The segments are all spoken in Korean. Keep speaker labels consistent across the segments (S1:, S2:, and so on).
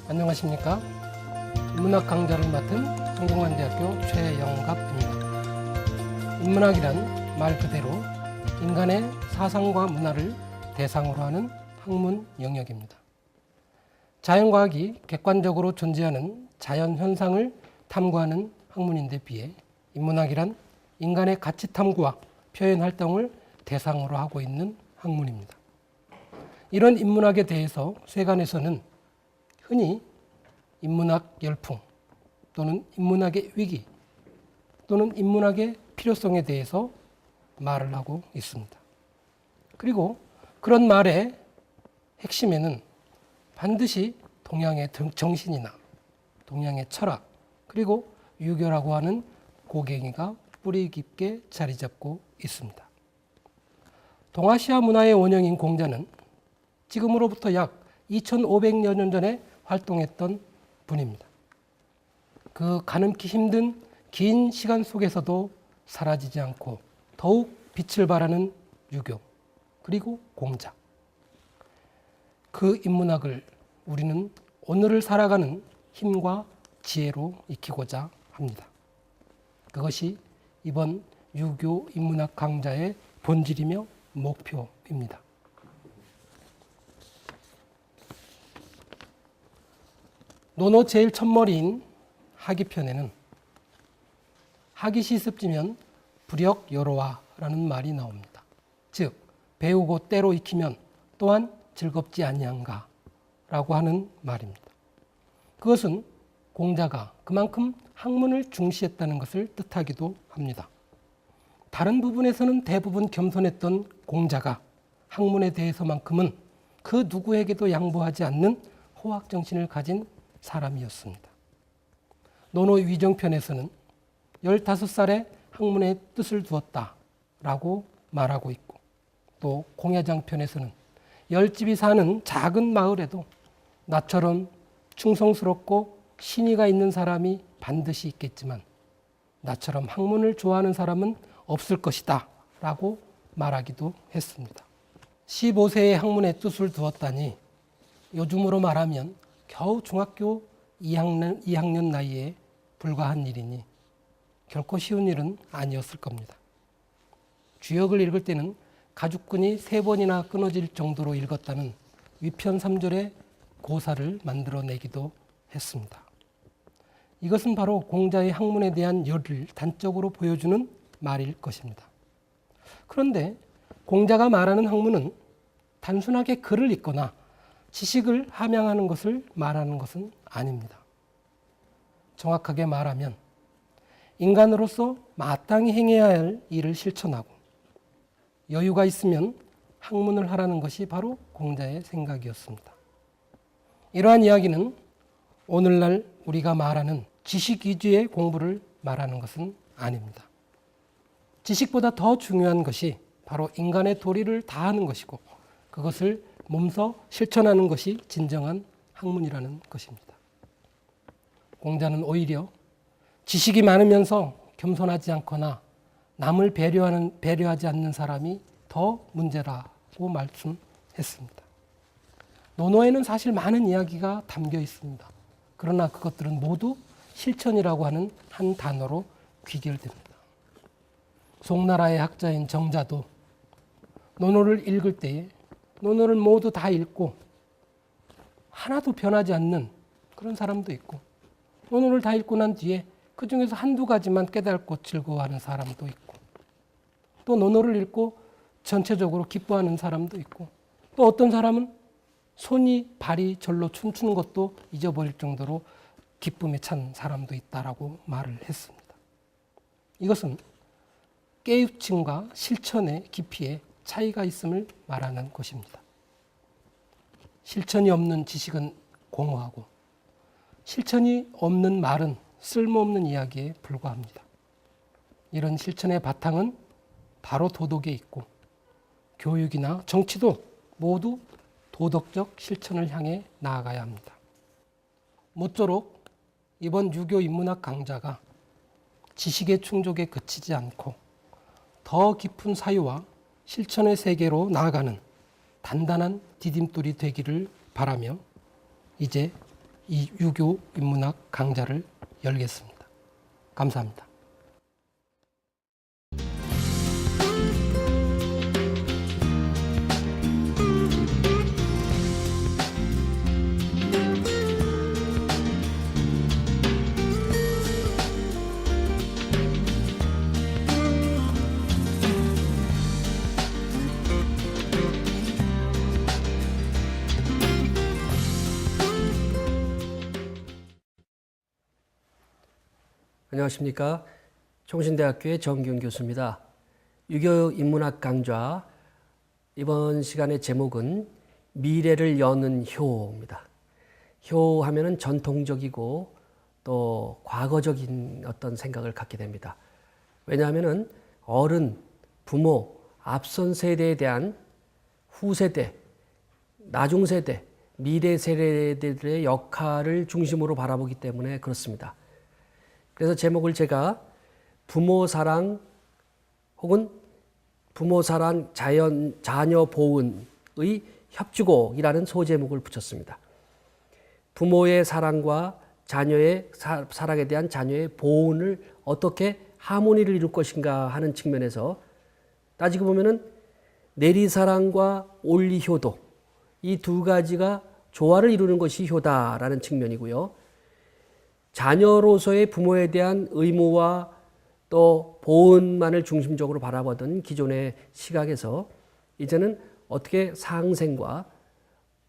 S1: 안녕하십니까. 인문학 강좌를 맡은 성공관대학교 최영갑입니다. 인문학이란 말 그대로 인간의 사상과 문화를 대상으로 하는 학문 영역입니다. 자연과학이 객관적으로 존재하는 자연현상을 탐구하는 학문인데 비해 인문학이란 인간의 가치 탐구와 표현 활동을 대상으로 하고 있는 학문입니다. 이런 인문학에 대해서 세간에서는 흔히 인문학 열풍 또는 인문학의 위기 또는 인문학의 필요성에 대해서 말을 하고 있습니다. 그리고 그런 말의 핵심에는 반드시 동양의 정신이나 동양의 철학 그리고 유교라고 하는 고갱이가 뿌리 깊게 자리 잡고 있습니다. 동아시아 문화의 원형인 공자는 지금으로부터 약 2500여 년 전에 활동했던 분입니다. 그 가늠기 힘든 긴 시간 속에서도 사라지지 않고 더욱 빛을 발하는 유교 그리고 공자. 그 인문학을 우리는 오늘을 살아가는 힘과 지혜로 익히고자 합니다. 그것이 이번 유교 인문학 강좌의 본질이며 목표입니다. 논어 제일 첫머리인 하기편에는 하기 시습지면 불역여로와라는 말이 나옵니다. 즉 배우고 때로 익히면 또한 즐겁지 아니한가 라고 하는 말입니다. 그것은 공자가 그만큼 학문을 중시했다는 것을 뜻하기도 합니다. 다른 부분에서는 대부분 겸손했던 공자가 학문에 대해서만큼은 그 누구에게도 양보하지 않는 호학정신을 가진 사람이었습니다. 논어 위정편에서는 15살에 학문에 뜻을 두었다라고 말하고 있고 또 공야장편에서는 10집이 사는 작은 마을에도 나처럼 충성스럽고 신의가 있는 사람이 반드시 있겠지만 나처럼 학문을 좋아하는 사람은 없을 것이다 라고 말하기도 했습니다. 15세에 학문에 뜻을 두었다니 요즘으로 말하면 겨우 중학교 2학년 나이에 불과한 일이니 결코 쉬운 일은 아니었을 겁니다. 주역을 읽을 때는 가죽끈이 3번이나 끊어질 정도로 읽었다는 위편 3절의 고사를 만들어내기도 했습니다. 이것은 바로 공자의 학문에 대한 열을 단적으로 보여주는 말일 것입니다. 그런데 공자가 말하는 학문은 단순하게 글을 읽거나 지식을 함양하는 것을 말하는 것은 아닙니다. 정확하게 말하면 인간으로서 마땅히 행해야 할 일을 실천하고 여유가 있으면 학문을 하라는 것이 바로 공자의 생각이었습니다. 이러한 이야기는 오늘날 우리가 말하는 지식 위주의 공부를 말하는 것은 아닙니다. 지식보다 더 중요한 것이 바로 인간의 도리를 다하는 것이고 그것을 몸소 실천하는 것이 진정한 학문이라는 것입니다. 공자는 오히려 지식이 많으면서 겸손하지 않거나 남을 배려하지 않는 사람이 더 문제라고 말씀했습니다. 논어에는 사실 많은 이야기가 담겨 있습니다. 그러나 그것들은 모두 실천이라고 하는 한 단어로 귀결됩니다. 송나라의 학자인 정자도 논어를 읽을 때에 논어를 모두 다 읽고 하나도 변하지 않는 그런 사람도 있고 논어를 다 읽고 난 뒤에 그 중에서 한두 가지만 깨닫고 즐거워하는 사람도 있고 또 논어를 읽고 전체적으로 기뻐하는 사람도 있고 또 어떤 사람은 손이 발이 절로 춤추는 것도 잊어버릴 정도로 기쁨에 찬 사람도 있다라고 말을 했습니다. 이것은 깨우침과 실천의 깊이에 차이가 있음을 말하는 것입니다. 실천이 없는 지식은 공허하고 실천이 없는 말은 쓸모없는 이야기에 불과합니다. 이런 실천의 바탕은 바로 도덕에 있고 교육이나 정치도 모두 도덕적 실천을 향해 나아가야 합니다. 모쪼록 이번 유교 인문학 강좌가 지식의 충족에 그치지 않고 더 깊은 사유와 실천의 세계로 나아가는 단단한 디딤돌이 되기를 바라며 이제 이 유교 인문학 강좌를 열겠습니다. 감사합니다.
S2: 안녕하십니까. 총신대학교의 정기훈 교수입니다. 유교 인문학 강좌 이번 시간의 제목은 미래를 여는 효입니다. 효 하면은 전통적이고 또 과거적인 어떤 생각을 갖게 됩니다. 왜냐하면은 어른, 부모, 앞선 세대에 대한 후세대, 나중세대, 미래 세대들의 역할을 중심으로 바라보기 때문에 그렇습니다. 그래서 제목을 제가 부모 사랑 혹은 부모 사랑 자녀 보훈의 협주곡이라는 소제목을 붙였습니다. 부모의 사랑과 자녀의 사랑에 대한 자녀의 보훈을 어떻게 하모니를 이룰 것인가 하는 측면에서 따지고 보면은 내리사랑과 올리효도 이 두 가지가 조화를 이루는 것이 효다라는 측면이고요. 자녀로서의 부모에 대한 의무와 또 보훈만을 중심적으로 바라보던 기존의 시각에서 이제는 어떻게 상생과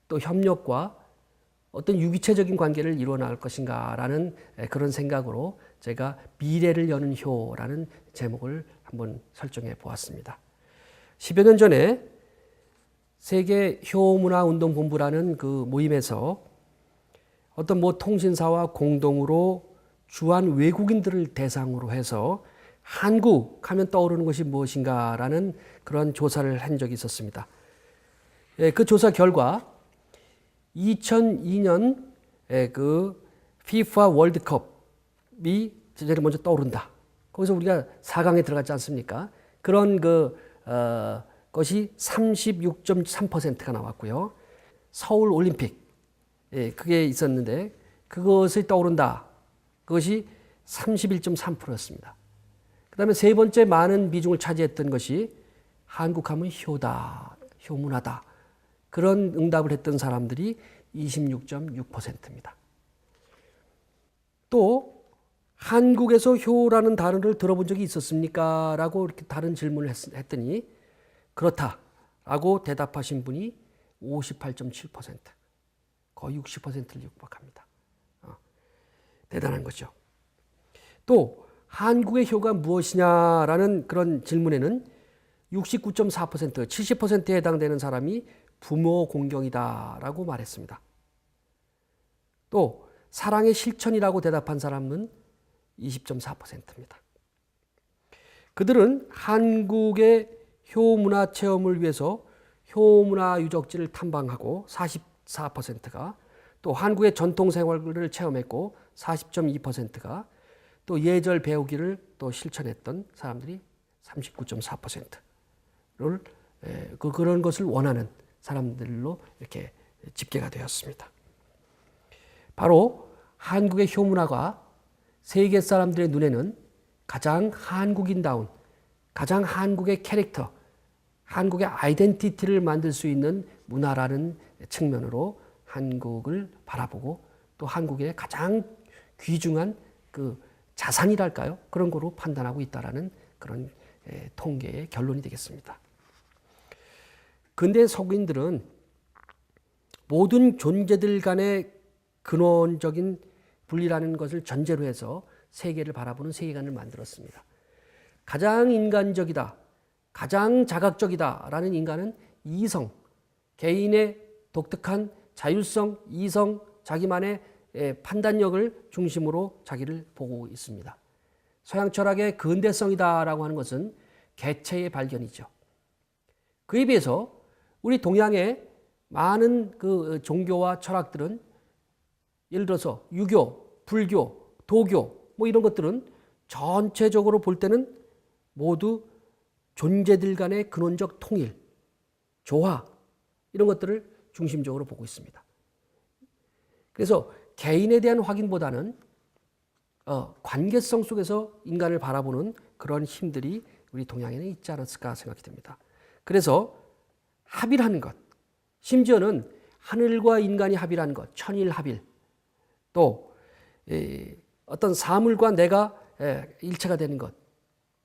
S2: 또 협력과 어떤 유기체적인 관계를 이루어 나갈 것인가라는 그런 생각으로 제가 미래를 여는 효라는 제목을 한번 설정해 보았습니다. 10여 년 전에 세계 효문화운동본부라는 그 모임에서 어떤 통신사와 공동으로 주한 외국인들을 대상으로 해서 한국 하면 떠오르는 것이 무엇인가라는 그런 조사를 한 적이 있었습니다. 그 조사 결과 2002년 그 FIFA 월드컵이 제일 먼저 떠오른다. 거기서 우리가 4강에 들어갔지 않습니까? 그런 것이 36.3%가 나왔고요. 서울 올림픽 그게 있었는데 그것이 떠오른다. 그것이 31.3%였습니다. 그 다음에 세 번째 많은 비중을 차지했던 것이 한국하면 효다, 효문화다. 그런 응답을 했던 사람들이 26.6%입니다. 또 한국에서 효라는 단어를 들어본 적이 있었습니까? 라고 이렇게 다른 질문을 했더니 그렇다라고 대답하신 분이 58.7%. 거의 60%를 육박합니다. 대단한 거죠. 또 한국의 효가 무엇이냐라는 그런 질문에는 69.4%, 70%에 해당되는 사람이 부모 공경이다라고 말했습니다. 또 사랑의 실천이라고 대답한 사람은 20.4%입니다. 그들은 한국의 효문화 체험을 위해서 효문화 유적지를 탐방하고 44%가 또 한국의 전통 생활을 체험했고 40.2%가 또 예절 배우기를 또 실천했던 사람들이 39.4%를 그런 것을 원하는 사람들로 이렇게 집계가 되었습니다. 바로 한국의 효문화가 세계 사람들의 눈에는 가장 한국인다운, 가장 한국의 캐릭터, 한국의 아이덴티티를 만들 수 있는 문화라는 측면으로 한국을 바라보고 또 한국의 가장 귀중한 그 자산이랄까요? 그런 거로 판단하고 있다라는 그런 통계의 결론이 되겠습니다. 근대 서구인들은 모든 존재들 간의 근원적인 분리라는 것을 전제로 해서 세계를 바라보는 세계관을 만들었습니다. 가장 인간적이다, 가장 자각적이다라는 인간은 이성, 개인의 독특한 자율성, 이성, 자기만의 판단력을 중심으로 자기를 보고 있습니다. 서양 철학의 근대성이다라고 하는 것은 개체의 발견이죠. 그에 비해서 우리 동양의 많은 그 종교와 철학들은 예를 들어서 유교, 불교, 도교 이런 것들은 전체적으로 볼 때는 모두 존재들 간의 근원적 통일, 조화 이런 것들을 중심적으로 보고 있습니다. 그래서 개인에 대한 확인보다는 관계성 속에서 인간을 바라보는 그런 힘들이 우리 동양에는 있지 않았을까 생각이 듭니다. 그래서 합일하는 것, 심지어는 하늘과 인간이 합일하는 것, 천일합일, 또 어떤 사물과 내가 일체가 되는 것,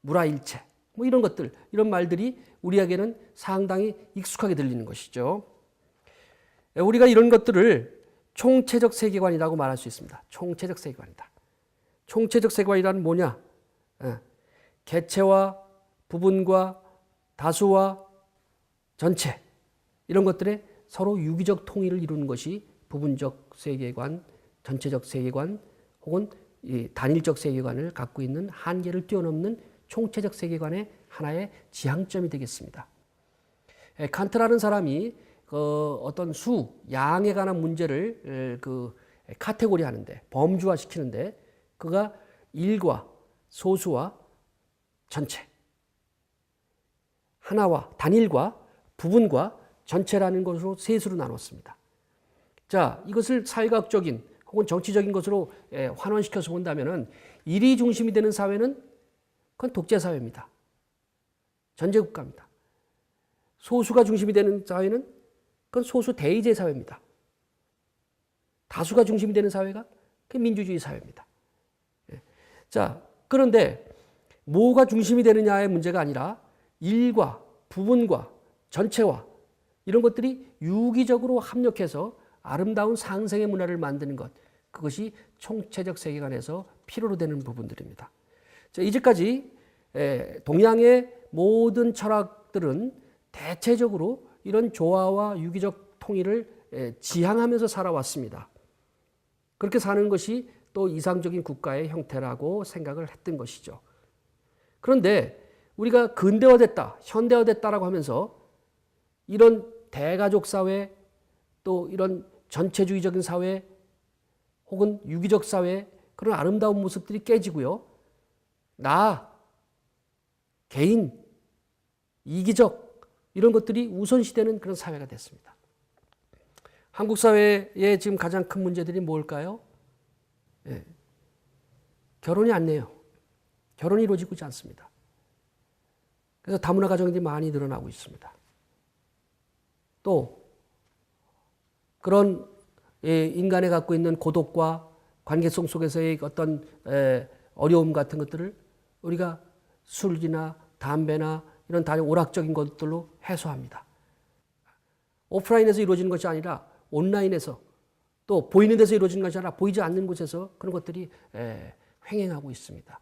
S2: 무라일체, 뭐 이런 것들, 이런 말들이 우리에게는 상당히 익숙하게 들리는 것이죠. 우리가 이런 것들을 총체적 세계관이라고 말할 수 있습니다. 총체적 세계관이다. 총체적 세계관이란 뭐냐? 개체와 부분과 다수와 전체, 이런 것들의 서로 유기적 통일을 이루는 것이 부분적 세계관, 전체적 세계관 혹은 이 단일적 세계관을 갖고 있는 한계를 뛰어넘는 총체적 세계관의 하나의 지향점이 되겠습니다. 칸트라는 사람이 어떤 수, 양에 관한 문제를 카테고리 하는데, 범주화 시키는데, 그가 일과 소수와 전체, 하나와 단일과 부분과 전체라는 것으로 셋으로 나눴습니다. 자, 이것을 사회학적인 혹은 정치적인 것으로 환원시켜서 본다면은 일이 중심이 되는 사회는 그건 독재 사회입니다. 전제 국가입니다. 소수가 중심이 되는 사회는 그건 소수 대의제 사회입니다. 다수가 중심이 되는 사회가 그 민주주의 사회입니다. 자, 그런데 뭐가 중심이 되느냐의 문제가 아니라 일과 부분과 전체와 이런 것들이 유기적으로 합력해서 아름다운 상생의 문화를 만드는 것, 그것이 총체적 세계관에서 필요로 되는 부분들입니다. 자, 이제까지 동양의 모든 철학들은 대체적으로 이런 조화와 유기적 통일을 지향하면서 살아왔습니다. 그렇게 사는 것이 또 이상적인 국가의 형태라고 생각을 했던 것이죠. 그런데 우리가 근대화됐다, 현대화됐다라고 하면서 이런 대가족 사회, 또 이런 전체주의적인 사회 혹은 유기적 사회, 그런 아름다운 모습들이 깨지고요. 나, 개인, 이기적 이런 것들이 우선시되는 그런 사회가 됐습니다. 한국 사회의 지금 가장 큰 문제들이 뭘까요? 결혼이 안 돼요. 결혼이 이루어지고 있지 않습니다. 그래서 다문화 가정들이 많이 늘어나고 있습니다. 또 그런 인간이 갖고 있는 고독과 관계성 속에서의 어떤 어려움 같은 것들을 우리가 술이나 담배나 이런 다른 오락적인 것들로 해소합니다. 오프라인에서 이루어지는 것이 아니라 온라인에서, 또 보이는 데서 이루어지는 것이 아니라 보이지 않는 곳에서 그런 것들이 횡행하고 있습니다.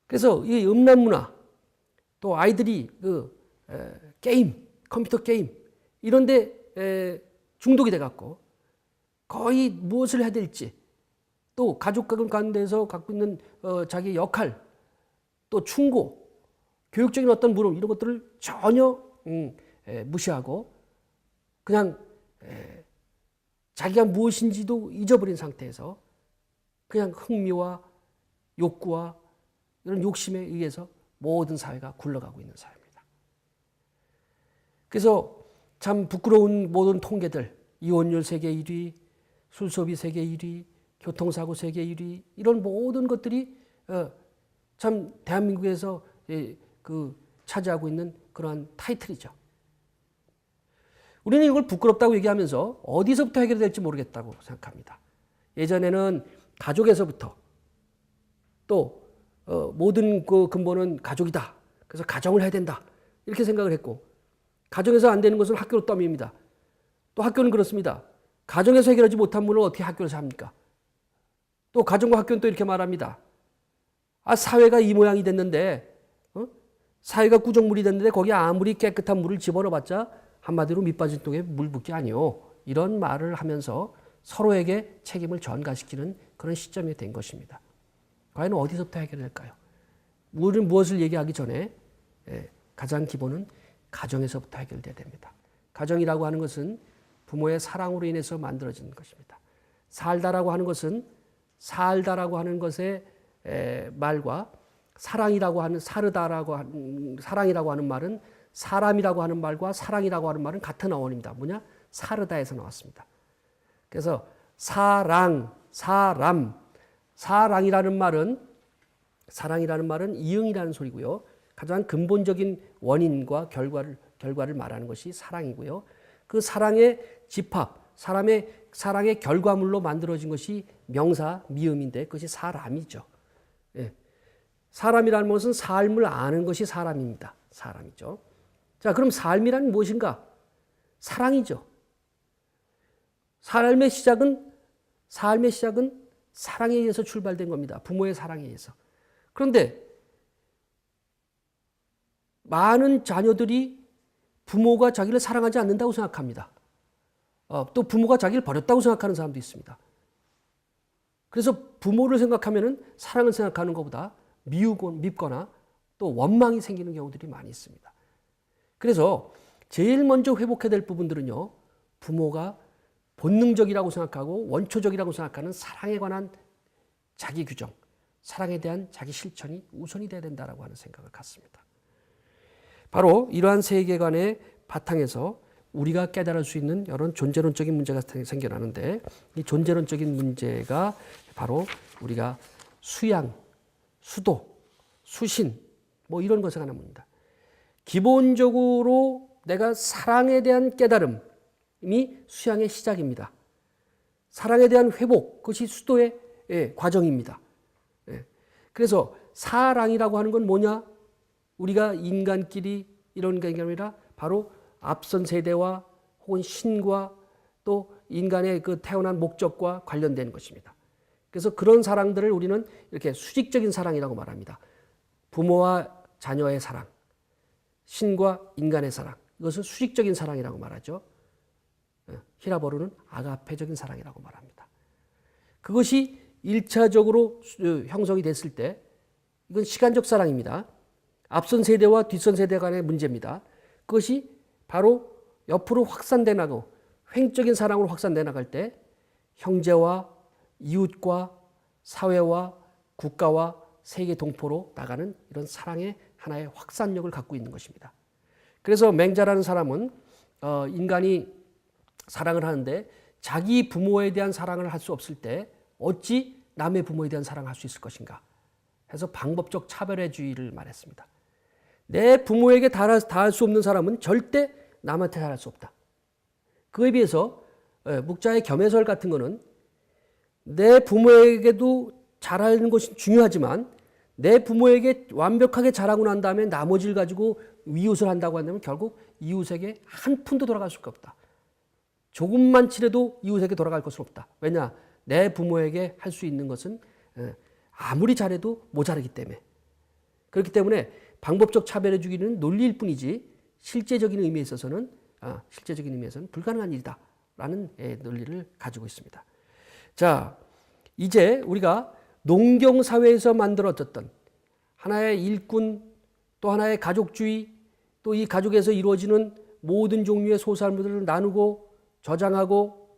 S2: 그래서 이 음란 문화, 또 아이들이 게임, 컴퓨터 게임 이런 데 중독이 돼갖고 거의 무엇을 해야 될지, 또 가족 가운데서 갖고 있는 자기 역할, 또 충고, 교육적인 어떤 물음 이런 것들을 전혀 무시하고 그냥 자기가 무엇인지도 잊어버린 상태에서 그냥 흥미와 욕구와 이런 욕심에 의해서 모든 사회가 굴러가고 있는 사회입니다. 그래서 참 부끄러운 모든 통계들, 이혼율 세계 1위, 술 소비 세계 1위, 교통사고 세계 1위 이런 모든 것들이 참 대한민국에서 차지하고 있는 그러한 타이틀이죠. 우리는 이걸 부끄럽다고 얘기하면서 어디서부터 해결될지 모르겠다고 생각합니다. 예전에는 가족에서부터, 또 모든 그 근본은 가족이다. 그래서 가정을 해야 된다. 이렇게 생각을 했고, 가정에서 안 되는 것은 학교로 떠밉니다. 또 학교는 그렇습니다. 가정에서 해결하지 못한 문을 어떻게 학교에서 합니까? 또 가정과 학교는 또 이렇게 말합니다. 사회가 이 모양이 됐는데, 사회가 구정물이 됐는데 거기 아무리 깨끗한 물을 집어넣어봤자 한마디로 밑빠진 독에 물 붓기 아니오. 이런 말을 하면서 서로에게 책임을 전가시키는 그런 시점이 된 것입니다. 과연 어디서부터 해결될까요? 우리는 무엇을 얘기하기 전에 가장 기본은 가정에서부터 해결돼야 됩니다. 가정이라고 하는 것은 부모의 사랑으로 인해서 만들어지는 것입니다. 살다라고 하는 것은 살다라고 하는 것의 말과 사랑이라고 하는 사랑이라고 하는 말은 사람이라고 하는 말과 사랑이라고 하는 말은 같은 어원입니다. 뭐냐? 사르다에서 나왔습니다. 그래서 사랑, 사랑이라는 말은 이응이라는 소리고요. 가장 근본적인 원인과 결과를 말하는 것이 사랑이고요. 그 사랑의 집합, 사랑의 결과물로 만들어진 것이 명사 미음인데 그것이 사람이죠. 예. 사람이라는 것은 삶을 아는 것이 사람입니다. 사람이죠. 자, 그럼 삶이란 무엇인가? 사랑이죠. 삶의 시작은 사랑에 의해서 출발된 겁니다. 부모의 사랑에 의해서. 그런데 많은 자녀들이 부모가 자기를 사랑하지 않는다고 생각합니다. 또 부모가 자기를 버렸다고 생각하는 사람도 있습니다. 그래서 부모를 생각하면은 사랑을 생각하는 것보다 밉거나 또 원망이 생기는 경우들이 많이 있습니다. 그래서 제일 먼저 회복해야 될 부분들은요, 부모가 본능적이라고 생각하고 원초적이라고 생각하는 사랑에 관한 자기 규정, 사랑에 대한 자기 실천이 우선이 돼야 된다라고 하는 생각을 갖습니다. 바로 이러한 세계관의 바탕에서 우리가 깨달을 수 있는 여러 존재론적인 문제가 생겨나는데, 이 존재론적인 문제가 바로 우리가 수양, 수도, 수신 뭐 이런 것에 관한 문제입니다. 기본적으로 내가 사랑에 대한 깨달음이 수양의 시작입니다. 사랑에 대한 회복, 그것이 수도의 과정입니다. 그래서 사랑이라고 하는 건 뭐냐? 우리가 인간끼리 이런 게 아니라 바로 앞선 세대와 혹은 신과 또 인간의 그 태어난 목적과 관련된 것입니다. 그래서 그런 사랑들을 우리는 이렇게 수직적인 사랑이라고 말합니다. 부모와 자녀의 사랑, 신과 인간의 사랑, 이것을 수직적인 사랑이라고 말하죠. 히라버루는 아가페적인 사랑이라고 말합니다. 그것이 1차적으로 형성이 됐을 때 이건 시간적 사랑입니다. 앞선 세대와 뒷선 세대 간의 문제입니다. 그것이 바로 옆으로 확산돼 나가고 횡적인 사랑으로 확산돼 나갈 때 형제와 이웃과 사회와 국가와 세계 동포로 나가는 이런 사랑의 하나의 확산력을 갖고 있는 것입니다. 그래서 맹자라는 사람은 인간이 사랑을 하는데 자기 부모에 대한 사랑을 할 수 없을 때 어찌 남의 부모에 대한 사랑을 할 수 있을 것인가 해서 방법적 차별주의를 말했습니다. 내 부모에게 다할 수 없는 사람은 절대 남한테 잘할 수 없다. 그에 비해서 묵자의 겸해설 같은 거는 내 부모에게도 잘하는 것이 중요하지만 내 부모에게 완벽하게 잘하고 난 다음에 나머지를 가지고 이웃을 한다고 한다면 결국 이웃에게 한 푼도 돌아갈 수가 없다. 조금만 치래도 이웃에게 돌아갈 것은 없다. 왜냐? 내 부모에게 할 수 있는 것은 아무리 잘해도 모자라기 때문에. 그렇기 때문에 방법적 차별해 주기는 논리일 뿐이지 실제적인 의미에 있어서는 불가능한 일이다라는 논리를 가지고 있습니다. 자, 이제 우리가 농경 사회에서 만들어졌던 하나의 일꾼, 또 하나의 가족주의, 또 이 가족에서 이루어지는 모든 종류의 소산물들을 나누고 저장하고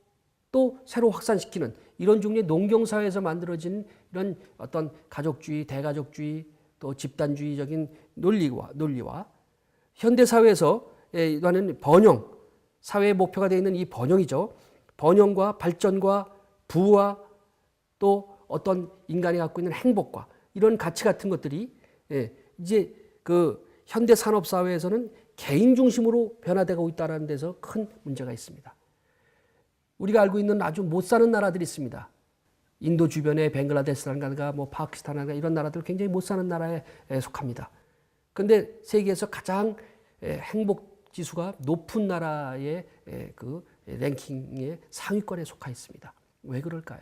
S2: 또 새로 확산시키는 이런 종류의 농경 사회에서 만들어진 이런 어떤 가족주의, 대가족주의, 또 집단주의적인 논리와 현대 사회에서 하는 번영, 사회의 목표가 되어 있는 이 번영이죠. 번영과 발전과 부와 또 어떤 인간이 갖고 있는 행복과 이런 가치 같은 것들이 이제 그 현대 산업 사회에서는 개인 중심으로 변화되고 있다는 데서 큰 문제가 있습니다. 우리가 알고 있는 아주 못 사는 나라들이 있습니다. 인도 주변의 벵글라데시라든가 뭐 파키스탄이나 이런 나라들 굉장히 못 사는 나라에 속합니다. 그런데 세계에서 가장 행복 지수가 높은 나라의 그 랭킹의 상위권에 속하 있습니다. 왜 그럴까요?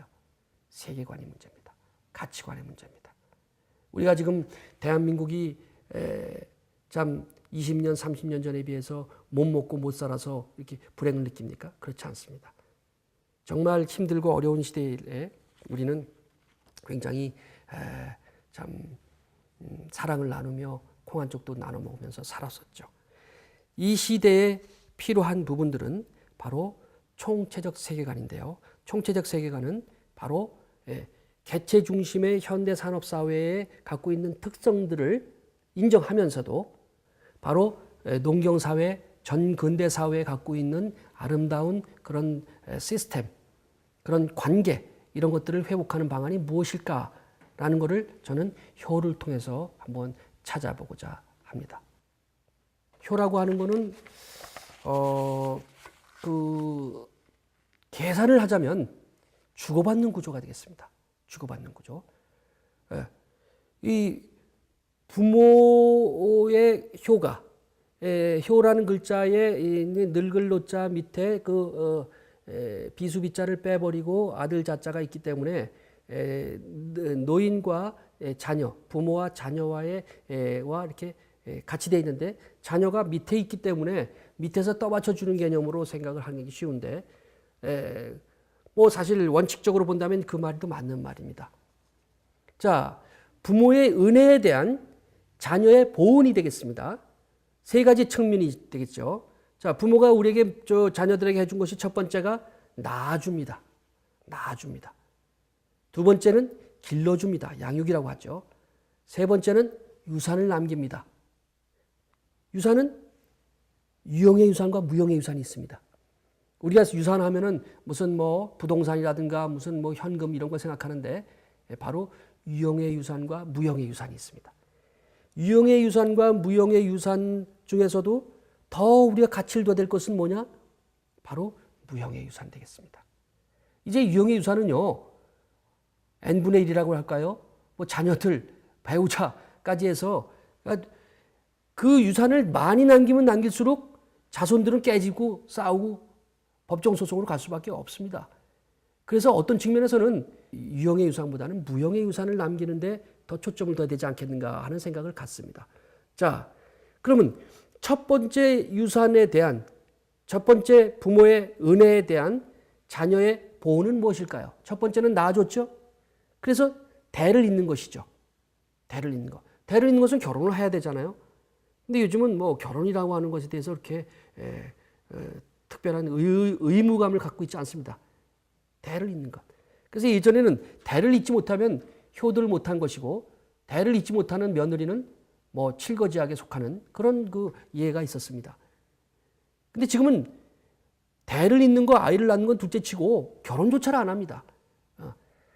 S2: 세계관의 문제입니다. 가치관의 문제입니다. 우리가 지금 대한민국이 참 20년, 30년 전에 비해서 못 먹고 못 살아서 이렇게 불행을 느낍니까? 그렇지 않습니다. 정말 힘들고 어려운 시대에 우리는 굉장히 참 사랑을 나누며 콩 한 쪽도 나눠 먹으면서 살았었죠. 이 시대에 필요한 부분들은 바로 총체적 세계관인데요. 총체적 세계관은 바로 개체 중심의 현대 산업 사회에 갖고 있는 특성들을 인정하면서도 바로 농경 사회, 전 근대 사회에 갖고 있는 아름다운 그런 시스템, 그런 관계 이런 것들을 회복하는 방안이 무엇일까라는 것을 저는 효를 통해서 한번 찾아보고자 합니다. 효라고 하는 거는 계산을 하자면 주고받는 구조가 되겠습니다. 주고받는 구조. 예. 이 부모의 효가, 효라는 글자에 늙을 노자 밑에 비수비자를 빼버리고 아들 자자가 있기 때문에 노인과 자녀, 부모와 자녀와의 와 이렇게 같이 되어 있는데 자녀가 밑에 있기 때문에 밑에서 떠받쳐 주는 개념으로 생각을 하는 게 쉬운데 뭐 사실 원칙적으로 본다면 그 말도 맞는 말입니다. 자, 부모의 은혜에 대한 자녀의 보은이 되겠습니다. 세 가지 측면이 되겠죠. 자, 부모가 우리에게 자녀들에게 해준 것이 첫 번째가 낳아줍니다. 낳아줍니다. 두 번째는 길러줍니다. 양육이라고 하죠. 세 번째는 유산을 남깁니다. 유산은 유형의 유산과 무형의 유산이 있습니다. 우리가 유산하면은 무슨 뭐 부동산이라든가 무슨 뭐 현금 이런 걸 생각하는데 바로 유형의 유산과 무형의 유산이 있습니다. 유형의 유산과 무형의 유산 중에서도 더 우리가 가치를 둬야 될 것은 뭐냐? 바로 무형의 유산 되겠습니다. 이제 유형의 유산은요, n분의 1이라고 할까요? 뭐 자녀들, 배우자까지 해서 그 유산을 많이 남기면 남길수록 자손들은 깨지고 싸우고 법정소송으로 갈 수밖에 없습니다. 그래서 어떤 측면에서는 유형의 유산보다는 무형의 유산을 남기는데 더 초점을 둬야 되지 않겠는가 하는 생각을 갖습니다. 자, 그러면 첫 번째 유산에 대한, 첫 번째 부모의 은혜에 대한 자녀의 보호는 무엇일까요? 첫 번째는 낳아줬죠. 그래서 대를 잇는 것이죠. 대를 잇는 것. 대를 잇는 것은 결혼을 해야 되잖아요. 근데 요즘은 뭐 결혼이라고 하는 것에 대해서 이렇게 특별한 의무감을 갖고 있지 않습니다. 대를 잇는 것. 그래서 예전에는 대를 잇지 못하면 효도를 못한 것이고 대를 잇지 못하는 며느리는 뭐 칠거지약에 속하는 그런 그 이해가 있었습니다. 근데 지금은 대를 잇는 거, 아이를 낳는 건 둘째치고 결혼조차를 안 합니다.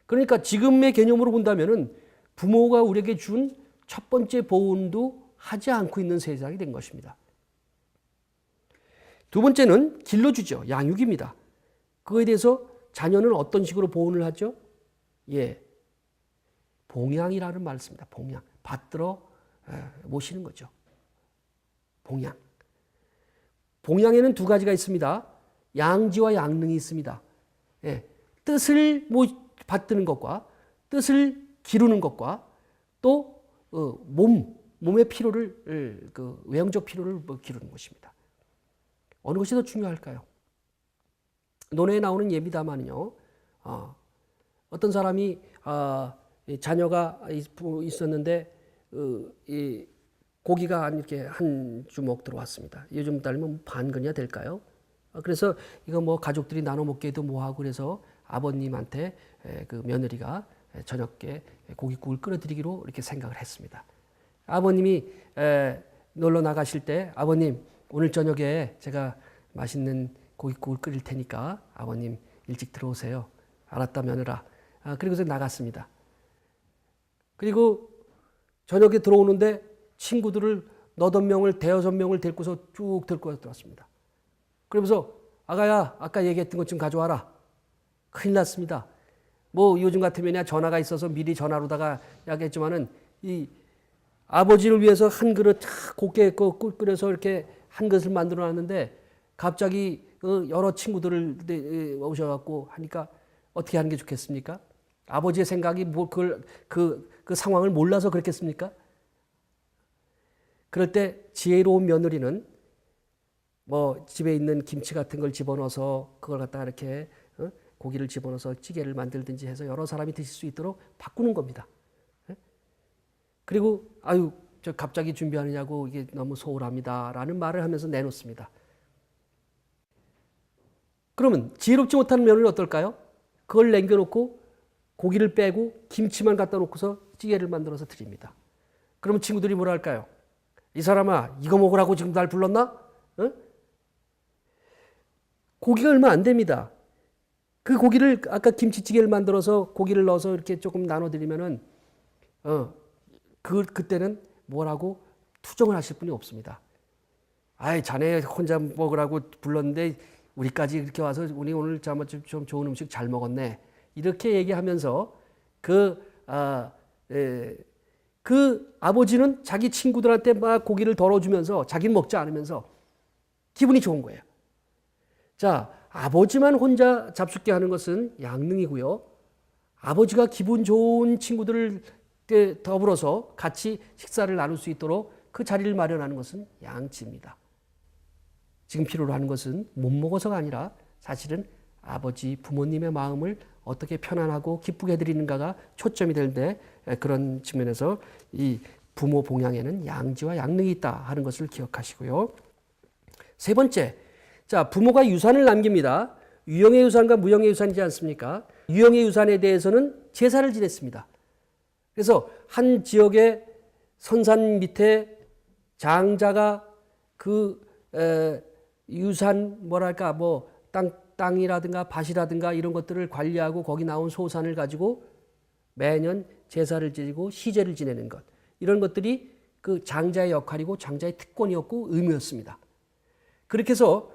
S2: 그러니까 지금의 개념으로 본다면은 부모가 우리에게 준 첫 번째 보온도 하지 않고 있는 세상이 된 것입니다. 두 번째는 길러주죠. 양육입니다. 그거에 대해서 자녀는 어떤 식으로 보온을 하죠? 예, 봉양이라는 말을 씁니다. 봉양. 받들어 모시는 거죠. 봉양. 봉양에는 두 가지가 있습니다. 양지와 양능이 있습니다. 예, 뜻을 받드는 것과 뜻을 기르는 것과 또 몸의 필요를 외형적 필요를 기르는 것입니다. 어느 것이 더 중요할까요? 논어에 나오는 예입니다만요. 어떤 사람이 자녀가 있었는데 이 고기가 이렇게 한 주먹 들어왔습니다. 요즘 따르면 반근이야 될까요? 그래서 이거 뭐 가족들이 나눠 먹기에도 뭐하고 그래서 아버님한테 그 며느리가 저녁에 고깃국을 끓여드리기로 이렇게 생각을 했습니다. 아버님이 놀러 나가실 때 아버님 오늘 저녁에 제가 맛있는 고깃국을 끓일 테니까 아버님 일찍 들어오세요. 알았다 며느라. 그리고서 나갔습니다. 그리고 저녁에 들어오는데 친구들을 너댓 명을 대여섯 명을 데리고서 쭉 데리고 들어왔습니다. 그러면서 아가야 아까 얘기했던 것 좀 가져와라. 큰일 났습니다. 뭐 요즘 같으면 전화가 있어서 미리 전화로다가 야기했지만은 이 아버지를 위해서 한 그릇 곱게 끓여서 이렇게 한 그릇을 만들어 놨는데 갑자기 여러 친구들을 오셔갖고 하니까 어떻게 하는 게 좋겠습니까? 아버지의 생각이 뭐 그 상황을 몰라서 그랬겠습니까? 그럴 때 지혜로운 며느리는 뭐 집에 있는 김치 같은 걸 집어넣어서 그걸 갖다가 이렇게 고기를 집어넣어서 찌개를 만들든지 해서 여러 사람이 드실 수 있도록 바꾸는 겁니다. 그리고 아유 저 갑자기 준비하느냐고 이게 너무 소홀합니다라는 말을 하면서 내놓습니다. 그러면 지혜롭지 못한 며느리는 어떨까요? 그걸 남겨놓고 고기를 빼고 김치만 갖다 놓고서 찌개를 만들어서 드립니다. 그러면 친구들이 뭐라 할까요? 이 사람아 이거 먹으라고 지금 날 불렀나? 고기가 얼마 안 됩니다. 그 고기를 아까 김치찌개를 만들어서 고기를 넣어서 이렇게 조금 나눠드리면은 그때는 뭐라고 투정을 하실 분이 없습니다. 아이 자네 혼자 먹으라고 불렀는데 우리까지 이렇게 와서 우리 오늘 좀 좋은 음식 잘 먹었네. 이렇게 얘기하면서 그 아버지는 자기 친구들한테 막 고기를 덜어주면서 자기는 먹지 않으면서 기분이 좋은 거예요. 자, 아버지만 혼자 잡숫게 하는 것은 양능이고요. 아버지가 기분 좋은 친구들을 더불어서 같이 식사를 나눌 수 있도록 그 자리를 마련하는 것은 양치입니다. 지금 필요로 하는 것은 못 먹어서가 아니라 사실은 아버지 부모님의 마음을 어떻게 편안하고 기쁘게 해드리는가가 초점이 되는데 그런 측면에서 이 부모 봉양에는 양지와 양능이 있다 하는 것을 기억하시고요. 세 번째, 자 부모가 유산을 남깁니다. 유형의 유산과 무형의 유산이지 않습니까? 유형의 유산에 대해서는 제사를 지냈습니다. 그래서 한 지역의 선산 밑에 장자가 그 유산 뭐랄까 뭐 땅이라든가 밭이라든가 이런 것들을 관리하고 거기 나온 소산을 가지고 매년 제사를 지내고 시제를 지내는 것 이런 것들이 그 장자의 역할이고 장자의 특권이었고 의무였습니다. 그렇게 해서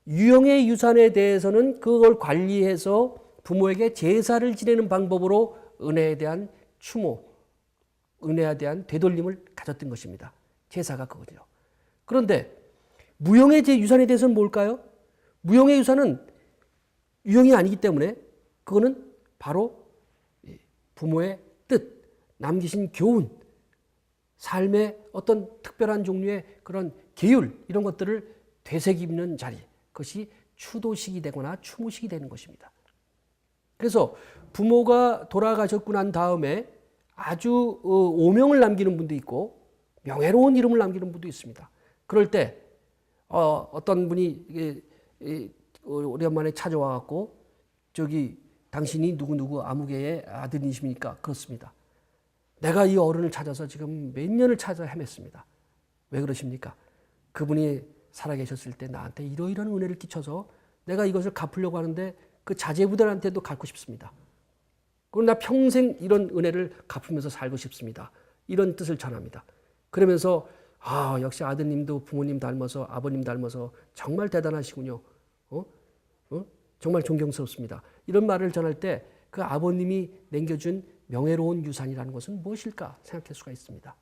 S2: 유형의 유산에 대해서는 그걸 관리해서 부모에게 제사를 지내는 방법으로 은혜에 대한 추모, 은혜에 대한 되돌림을 가졌던 것입니다. 제사가 그거죠. 그런데 무형의 유산에 대해서는 뭘까요? 무형의 유산은 유형이 아니기 때문에 그거는 바로 부모의 뜻, 남기신 교훈, 삶의 어떤 특별한 종류의 그런 계율 이런 것들을 되새기는 자리, 그것이 추도식이 되거나 추모식이 되는 것입니다. 그래서 부모가 돌아가셨고 난 다음에 아주 오명을 남기는 분도 있고 명예로운 이름을 남기는 분도 있습니다. 그럴 때 어떤 분이 오랜만에 찾아와 갖고 저기 당신이 누구누구 아무개의 아들이십니까? 그렇습니다. 내가 이 어른을 찾아서 지금 몇 년을 찾아 헤맸습니다. 왜 그러십니까? 그분이 살아계셨을 때 나한테 이러이러한 은혜를 끼쳐서 내가 이것을 갚으려고 하는데 그 자제부들한테도 갚고 싶습니다. 그럼 나 평생 이런 은혜를 갚으면서 살고 싶습니다. 이런 뜻을 전합니다. 그러면서 역시 아드님도 부모님 닮아서 아버님 닮아서 정말 대단하시군요. 정말 존경스럽습니다. 이런 말을 전할 때 그 아버님이 남겨준 명예로운 유산이라는 것은 무엇일까 생각할 수가 있습니다.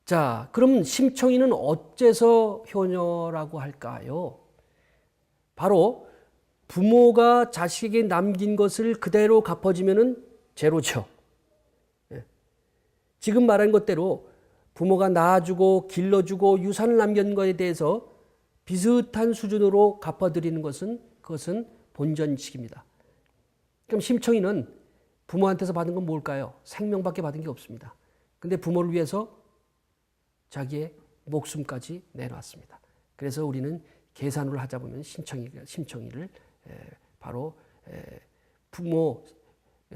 S2: 자, 그럼 심청이는 어째서 효녀라고 할까요? 바로 부모가 자식에게 남긴 것을 그대로 갚아주면은 제로죠. 지금 말한 것대로 부모가 낳아주고 길러주고 유산을 남긴 것에 대해서 비슷한 수준으로 갚아드리는 것은 그것은 본전식입니다. 그럼 심청이는 부모한테서 받은 건 뭘까요? 생명밖에 받은 게 없습니다. 근데 부모를 위해서 자기의 목숨까지 내놨습니다. 그래서 우리는 계산을 하자 보면 심청이를 바로 부모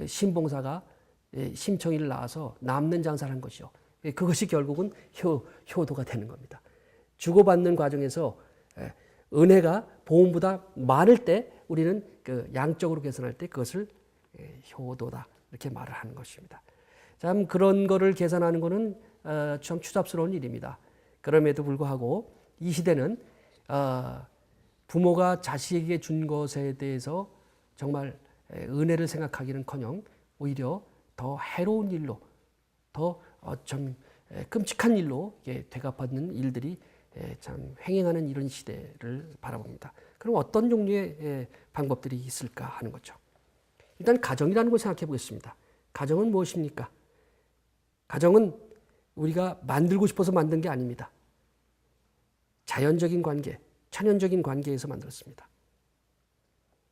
S2: 신봉사가 심청이를 낳아서 남는 장사를 한 것이죠. 그것이 결국은 효도가 되는 겁니다. 주고받는 과정에서 은혜가 보험보다 많을 때 우리는 그 양적으로 계산할 때 그것을 효도다 이렇게 말을 하는 것입니다. 참 그런 거를 계산하는 것은 참 추잡스러운 일입니다. 그럼에도 불구하고 이 시대는 부모가 자식에게 준 것에 대해서 정말 은혜를 생각하기는커녕 오히려 더 해로운 일로 더 좀 끔찍한 일로 되갚아는 일들이 참 횡행하는 이런 시대를 바라봅니다. 그럼 어떤 종류의 방법들이 있을까 하는 거죠. 일단 가정이라는 걸 생각해 보겠습니다. 가정은 무엇입니까? 가정은 우리가 만들고 싶어서 만든 게 아닙니다. 자연적인 관계, 천연적인 관계에서 만들었습니다.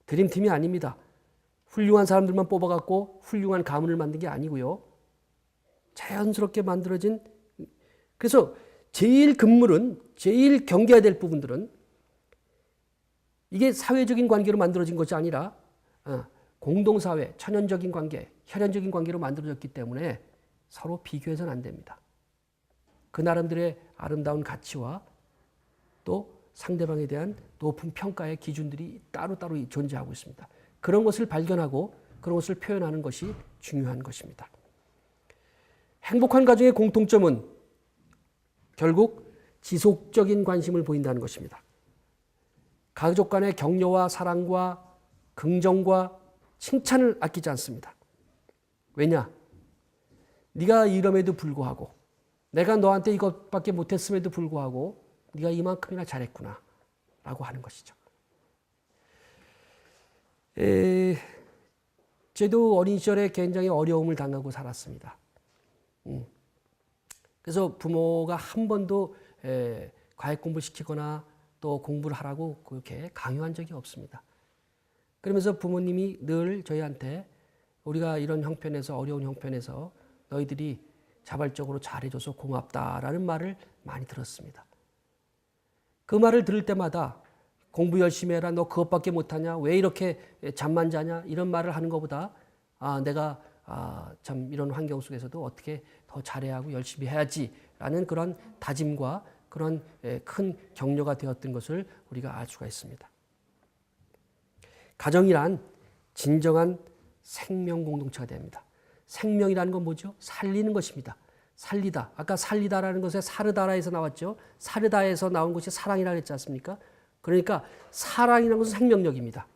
S2: 드림팀이 아닙니다. 훌륭한 사람들만 뽑아갖고 훌륭한 가문을 만든 게 아니고요. 자연스럽게 만들어진, 그래서 제일 근물은, 제일 경계해야 될 부분들은 이게 사회적인 관계로 만들어진 것이 아니라 공동사회, 천연적인 관계, 혈연적인 관계로 만들어졌기 때문에 서로 비교해서는 안 됩니다. 그 나름들의 아름다운 가치와 또 상대방에 대한 높은 평가의 기준들이 따로따로 존재하고 있습니다. 그런 것을 발견하고 그런 것을 표현하는 것이 중요한 것입니다. 행복한 가정의 공통점은 결국 지속적인 관심을 보인다는 것입니다. 가족 간의 격려와 사랑과 긍정과 칭찬을 아끼지 않습니다. 왜냐? 네가 이럼에도 불구하고 내가 너한테 이것밖에 못했음에도 불구하고 네가 이만큼이나 잘했구나 라고 하는 것이죠. 저도 어린 시절에 굉장히 어려움을 당하고 살았습니다. 그래서 부모가 한 번도 과외 공부를 시키거나 또 공부를 하라고 그렇게 강요한 적이 없습니다. 그러면서 부모님이 늘 저희한테 우리가 이런 형편에서 어려운 형편에서 너희들이 자발적으로 잘해줘서 고맙다라는 말을 많이 들었습니다. 그 말을 들을 때마다 공부 열심히 해라, 너 그것밖에 못하냐, 왜 이렇게 잠만 자냐 이런 말을 하는 것보다 내가 참 이런 환경 속에서도 어떻게 더 잘해야 하고 열심히 해야지라는 그런 다짐과 그런 큰 격려가 되었던 것을 우리가 알 수가 있습니다. 가정이란 진정한 생명 공동체가 됩니다. 생명이라는 건 뭐죠? 살리는 것입니다. 살리다. 아까 살리다라는 것에 사르다라에서 나왔죠. 사르다에서 나온 것이 사랑이라고 했지 않습니까? 그러니까 사랑이라는 것은 생명력입니다.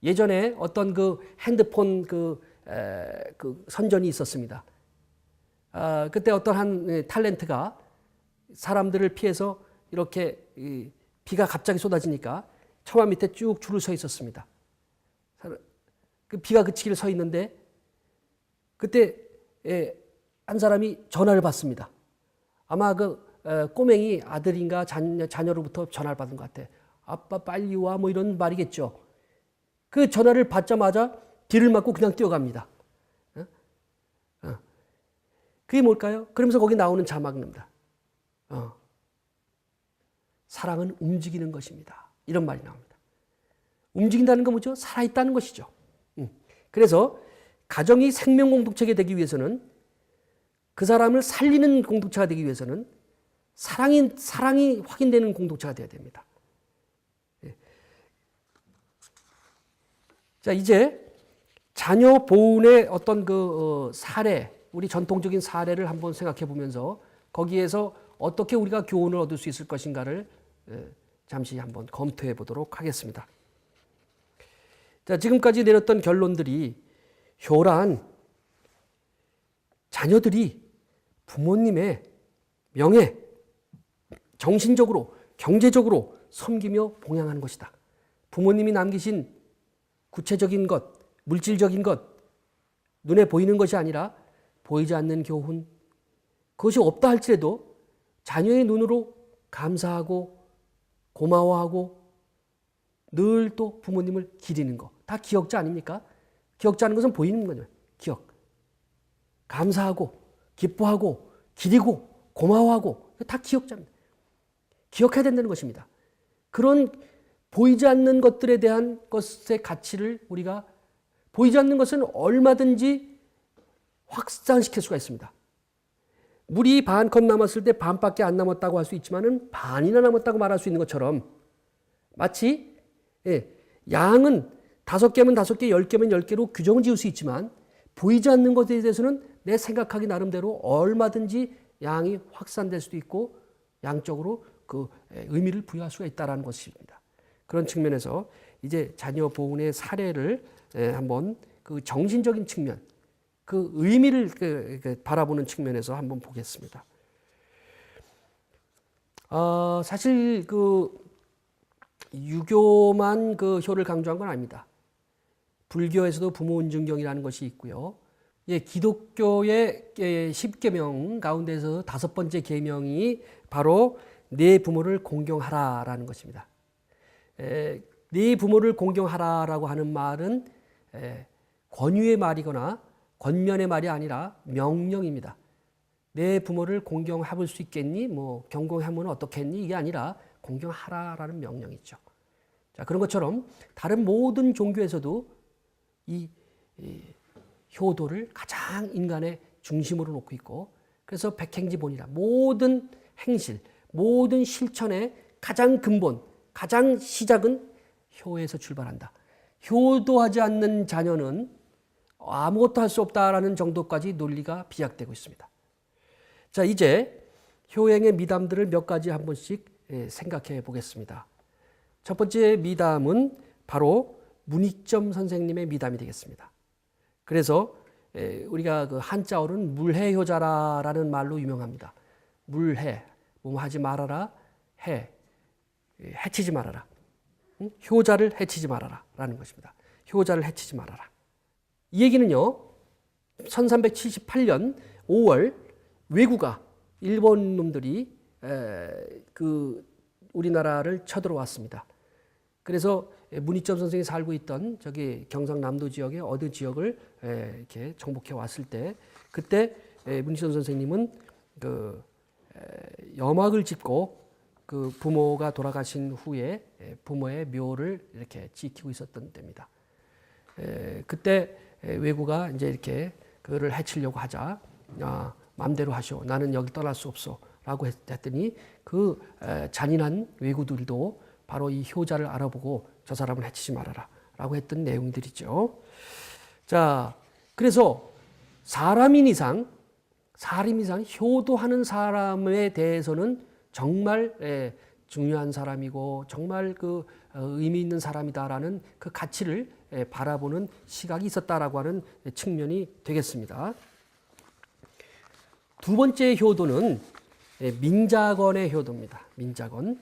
S2: 예전에 어떤 그 핸드폰 그 선전이 있었습니다. 그때 어떤 한 탤런트가 사람들을 피해서 이렇게 비가 갑자기 쏟아지니까 처마 밑에 쭉 줄을 서 있었습니다. 그 비가 그치기를 서 있는데 그때 한 사람이 전화를 받습니다. 아마 그 꼬맹이 아들인가 자녀로부터 전화를 받은 것 같아. 아빠 빨리 와 뭐 이런 말이겠죠. 그 전화를 받자마자 뒤를 맞고 그냥 뛰어갑니다. 그게 뭘까요? 그러면서 거기 나오는 자막입니다. 사랑은 움직이는 것입니다. 이런 말이 나옵니다. 움직인다는 건 뭐죠? 살아있다는 것이죠. 그래서 가정이 생명 공동체가 되기 위해서는 그 사람을 살리는 공동체가 되기 위해서는 사랑이 확인되는 공동체가 되어야 됩니다. 자, 이제 자녀 보훈의 어떤 그 사례, 우리 전통적인 사례를 한번 생각해 보면서 거기에서 어떻게 우리가 교훈을 얻을 수 있을 것인가를 잠시 한번 검토해 보도록 하겠습니다. 자, 지금까지 내렸던 결론들이 효란 자녀들이 부모님의 명예, 정신적으로, 경제적으로 섬기며 봉양하는 것이다. 부모님이 남기신 구체적인 것, 물질적인 것, 눈에 보이는 것이 아니라 보이지 않는 교훈, 그것이 없다 할지라도 자녀의 눈으로 감사하고 고마워하고 늘 또 부모님을 기리는 것. 다 기억자 아닙니까? 기억자는 것은 보이는 거죠. 기억. 감사하고 기뻐하고 기리고 고마워하고 다 기억자입니다. 기억해야 된다는 것입니다. 그런 보이지 않는 것들에 대한 것의 가치를 우리가 보이지 않는 것은 얼마든지 확산시킬 수가 있습니다. 물이 반컵 남았을 때 반밖에 안 남았다고 할 수 있지만은 반이나 남았다고 말할 수 있는 것처럼 마치 양은 5개면 5개, 10개면 10개로 규정을 지을 수 있지만 보이지 않는 것에 대해서는 내 생각하기 나름대로 얼마든지 양이 확산될 수도 있고 양적으로 그 의미를 부여할 수가 있다는 것입니다. 그런 측면에서 이제 자녀 보훈의 사례를 한번 그 정신적인 측면, 그 의미를 바라보는 측면에서 한번 보겠습니다. 사실 그 유교만 그 효를 강조한 건 아닙니다. 불교에서도 부모 은중경이라는 것이 있고요. 기독교의 10계명 가운데서 5번째 계명이 바로 내 부모를 공경하라라는 것입니다. 네 부모를 공경하라라고 하는 말은 권유의 말이거나 권면의 말이 아니라 명령입니다. 내 부모를 공경해볼 수 있겠니? 뭐 경공하면 어떻겠니? 이게 아니라 공경하라라는 명령이죠. 자, 그런 것처럼 다른 모든 종교에서도 이 효도를 가장 인간의 중심으로 놓고 있고, 그래서 백행지본이라 모든 행실, 모든 실천의 가장 근본, 가장 시작은 효에서 출발한다. 효도하지 않는 자녀는 아무것도 할 수 없다라는 정도까지 논리가 비약되고 있습니다. 자, 이제 효행의 미담들을 몇 가지 한 번씩 생각해 보겠습니다. 첫 번째 미담은 바로 문익점 선생님의 미담이 되겠습니다. 그래서 우리가 그 한자어로는 물해효자라는 말로 유명합니다. 물해, 뭐 하지 말아라, 해치지 말아라. 효자를 해치지 말아라 라는 것입니다. 효자를 해치지 말아라. 이 얘기는요, 1378년 5월 외구가 일본 놈들이 그 우리나라를 쳐들어왔습니다. 그래서 문익점 선생이 살고 있던 저기 경상남도 지역의 어느 지역을 이렇게 정복해 왔을 때, 그때 문익점 선생님은 그 염막을 짚고 그 부모가 돌아가신 후에 부모의 묘를 이렇게 지키고 있었던 때입니다. 그때 외구가 이제 이렇게 그를 해치려고 하자, 마음대로 하시오, 나는 여기 떠날 수 없어 라고 했더니 그 잔인한 외구들도 바로 이 효자를 알아보고 저 사람을 해치지 말아라 라고 했던 내용들이죠. 자, 그래서 사람 이상 효도하는 사람에 대해서는 정말 중요한 사람이고 정말 그 의미 있는 사람이다라는 그 가치를 바라보는 시각이 있었다라고 하는 측면이 되겠습니다. 두 번째 효도는 민자건의 효도입니다. 민자건은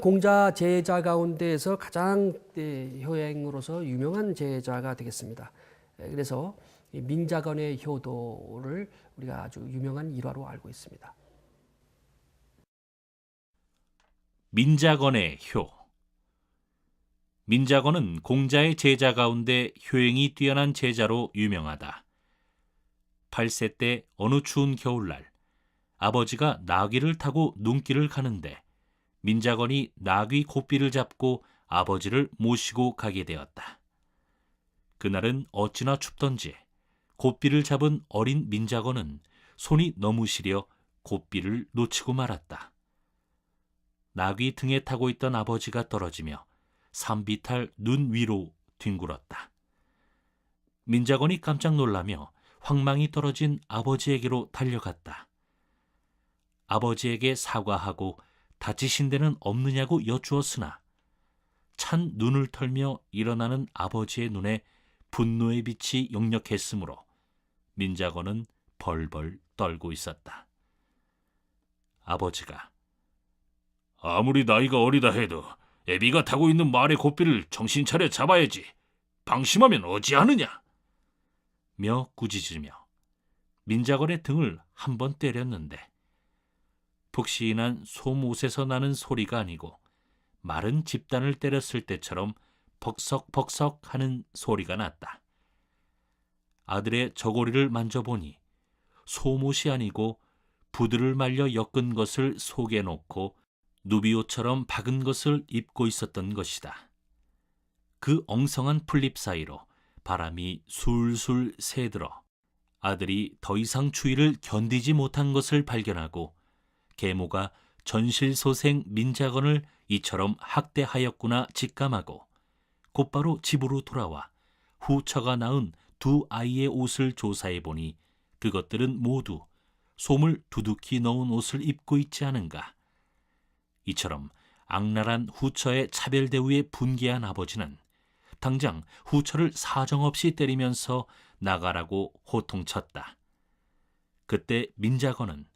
S2: 공자 제자 가운데에서 가장 효행으로서 유명한 제자가 되겠습니다. 그래서 민자건의 효도를 우리가 아주 유명한 일화로 알고 있습니다.
S3: 민자건의 효. 민자건은 공자의 제자 가운데 효행이 뛰어난 제자로 유명하다. 8세 때 어느 추운 겨울날 아버지가 나귀를 타고 눈길을 가는데 민자건이 나귀 고삐를 잡고 아버지를 모시고 가게 되었다. 그날은 어찌나 춥던지 고삐를 잡은 어린 민자건은 손이 너무 시려 고삐를 놓치고 말았다. 나귀 등에 타고 있던 아버지가 떨어지며 산비탈 눈 위로 뒹굴었다. 민자건이 깜짝 놀라며 황망이 떨어진 아버지에게로 달려갔다. 아버지에게 사과하고 다치신 데는 없느냐고 여쭈었으나 찬 눈을 털며 일어나는 아버지의 눈에 분노의 빛이 역력했으므로 민자건은 벌벌 떨고 있었다. 아버지가 아무리 나이가 어리다 해도 애비가 타고 있는 말의 고삐를 정신 차려 잡아야지. 방심하면 어찌하느냐? 며 꾸짖으며 민자건의 등을 한 번 때렸는데 푹신한 솜옷에서 나는 소리가 아니고 마른 집단을 때렸을 때처럼 벅석벅석 하는 소리가 났다. 아들의 저고리를 만져보니 솜옷이 아니고 부두를 말려 엮은 것을 속에 놓고 누비옷처럼 박은 것을 입고 있었던 것이다. 그 엉성한 풀잎 사이로 바람이 술술 새들어 아들이 더 이상 추위를 견디지 못한 것을 발견하고 계모가 전실소생 민자건을 이처럼 학대하였구나 직감하고 곧바로 집으로 돌아와 후처가 낳은 두 아이의 옷을 조사해 보니 그것들은 모두 솜을 두둑히 넣은 옷을 입고 있지 않은가. 이처럼 악랄한 후처의 차별 대우에 분개한 아버지는 당장 후처를 사정없이 때리면서 나가라고 호통쳤다. 그때 민자건은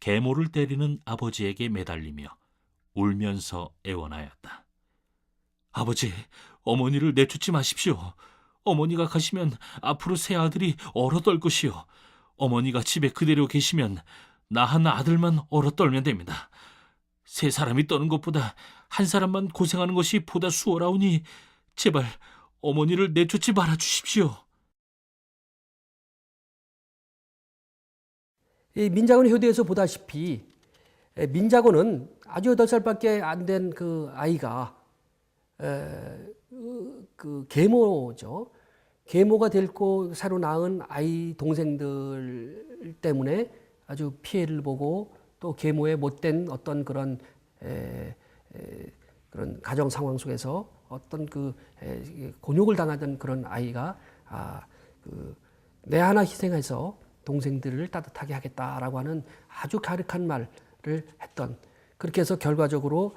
S3: 계모를 때리는 아버지에게 매달리며 울면서 애원하였다. 아버지, 어머니를 내쫓지 마십시오. 어머니가 가시면 앞으로 새 아들이 얼어떨 것이요. 어머니가 집에 그대로 계시면 나 한 아들만 얼어떨면 됩니다. 세 사람이 떠는 것보다 한 사람만 고생하는 것이 보다 수월하오니 제발 어머니를 내쫓지 말아 주십시오.
S2: 이 민자건 효도에서 보다시피 민자건은 아주 8살밖에 안 된 그 아이가 그 계모죠. 계모가 데리고 새로 낳은 아이 동생들 때문에 아주 피해를 보고 또 계모의 못된 어떤 그런 가정 상황 속에서 어떤 곤욕을 당하던 그런 아이가 내 하나 희생해서 동생들을 따뜻하게 하겠다라고 하는 아주 가륵한 말을 했던, 그렇게 해서 결과적으로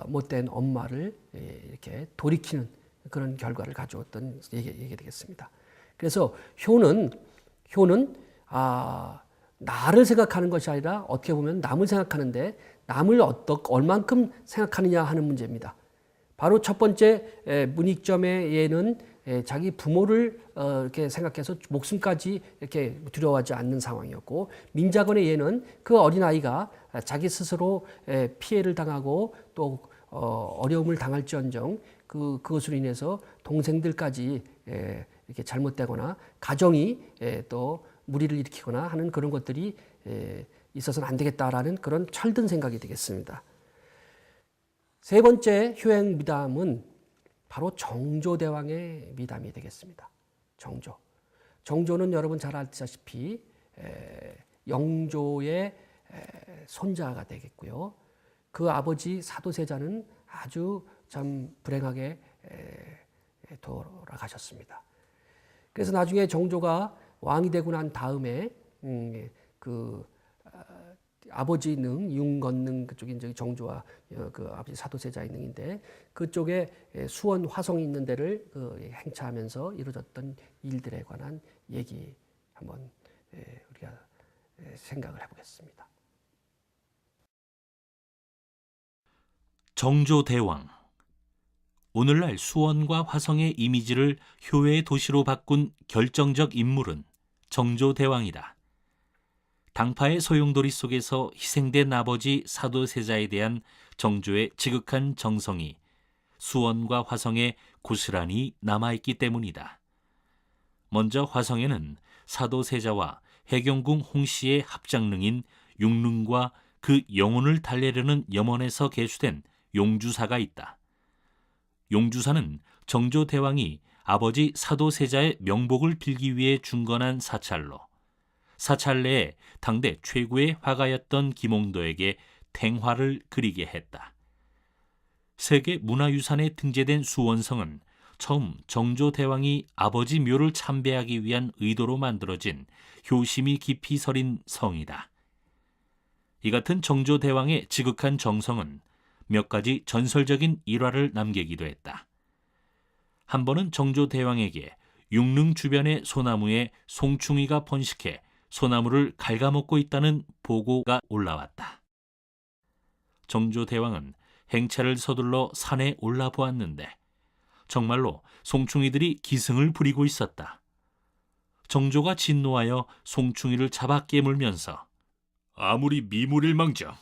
S2: 못된 엄마를 이렇게 돌이키는 그런 결과를 가져왔던 얘기 되겠습니다. 그래서 효는 나를 생각하는 것이 아니라 어떻게 보면 남을 생각하는데, 남을 얼만큼 생각하느냐 하는 문제입니다. 바로 첫 번째 문익점의 예는 자기 부모를 이렇게 생각해서 목숨까지 이렇게 두려워하지 않는 상황이었고, 민자건의 예는 그 어린아이가 자기 스스로 피해를 당하고 또 어려움을 당할지언정 그것으로 인해서 동생들까지 이렇게 잘못되거나 가정이 또 무리를 일으키거나 하는 그런 것들이 있어서는 안 되겠다라는 그런 철든 생각이 되겠습니다. 세 번째 효행 미담은 바로 정조대왕의 미담이 되겠습니다. 정조는 여러분 잘 아시다시피 영조의 손자가 되겠고요. 그 아버지 사도세자는 아주 참 불행하게 돌아가셨습니다. 그래서 나중에 정조가 왕이 되고 난 다음에 아버지 능, 윤건능 그쪽이 이제 정조와 그 아버지 사도세자의 능인데, 그쪽에 수원 화성이 있는 데를 행차하면서 이루어졌던 일들에 관한 얘기 한번 우리가 생각을 해보겠습니다.
S3: 정조대왕. 오늘날 수원과 화성의 이미지를 효의 도시로 바꾼 결정적 인물은 정조대왕이다. 당파의 소용돌이 속에서 희생된 아버지 사도세자에 대한 정조의 지극한 정성이 수원과 화성에 고스란히 남아있기 때문이다. 먼저 화성에는 사도세자와 해경궁 홍씨의 합장릉인 육릉과 그 영혼을 달래려는 염원에서 계수된 용주사가 있다. 용주사는 정조대왕이 아버지 사도세자의 명복을 빌기 위해 중건한 사찰로, 사찰 내에 당대 최고의 화가였던 김홍도에게 탱화를 그리게 했다. 세계 문화유산에 등재된 수원성은 처음 정조대왕이 아버지 묘를 참배하기 위한 의도로 만들어진 효심이 깊이 서린 성이다. 이 같은 정조대왕의 지극한 정성은 몇 가지 전설적인 일화를 남기기도 했다. 한 번은 정조대왕에게 육릉 주변의 소나무에 송충이가 번식해 소나무를 갉아먹고 있다는 보고가 올라왔다. 정조대왕은 행차를 서둘러 산에 올라보았는데 정말로 송충이들이 기승을 부리고 있었다. 정조가 진노하여 송충이를 잡아 깨물면서 아무리 미물일망정,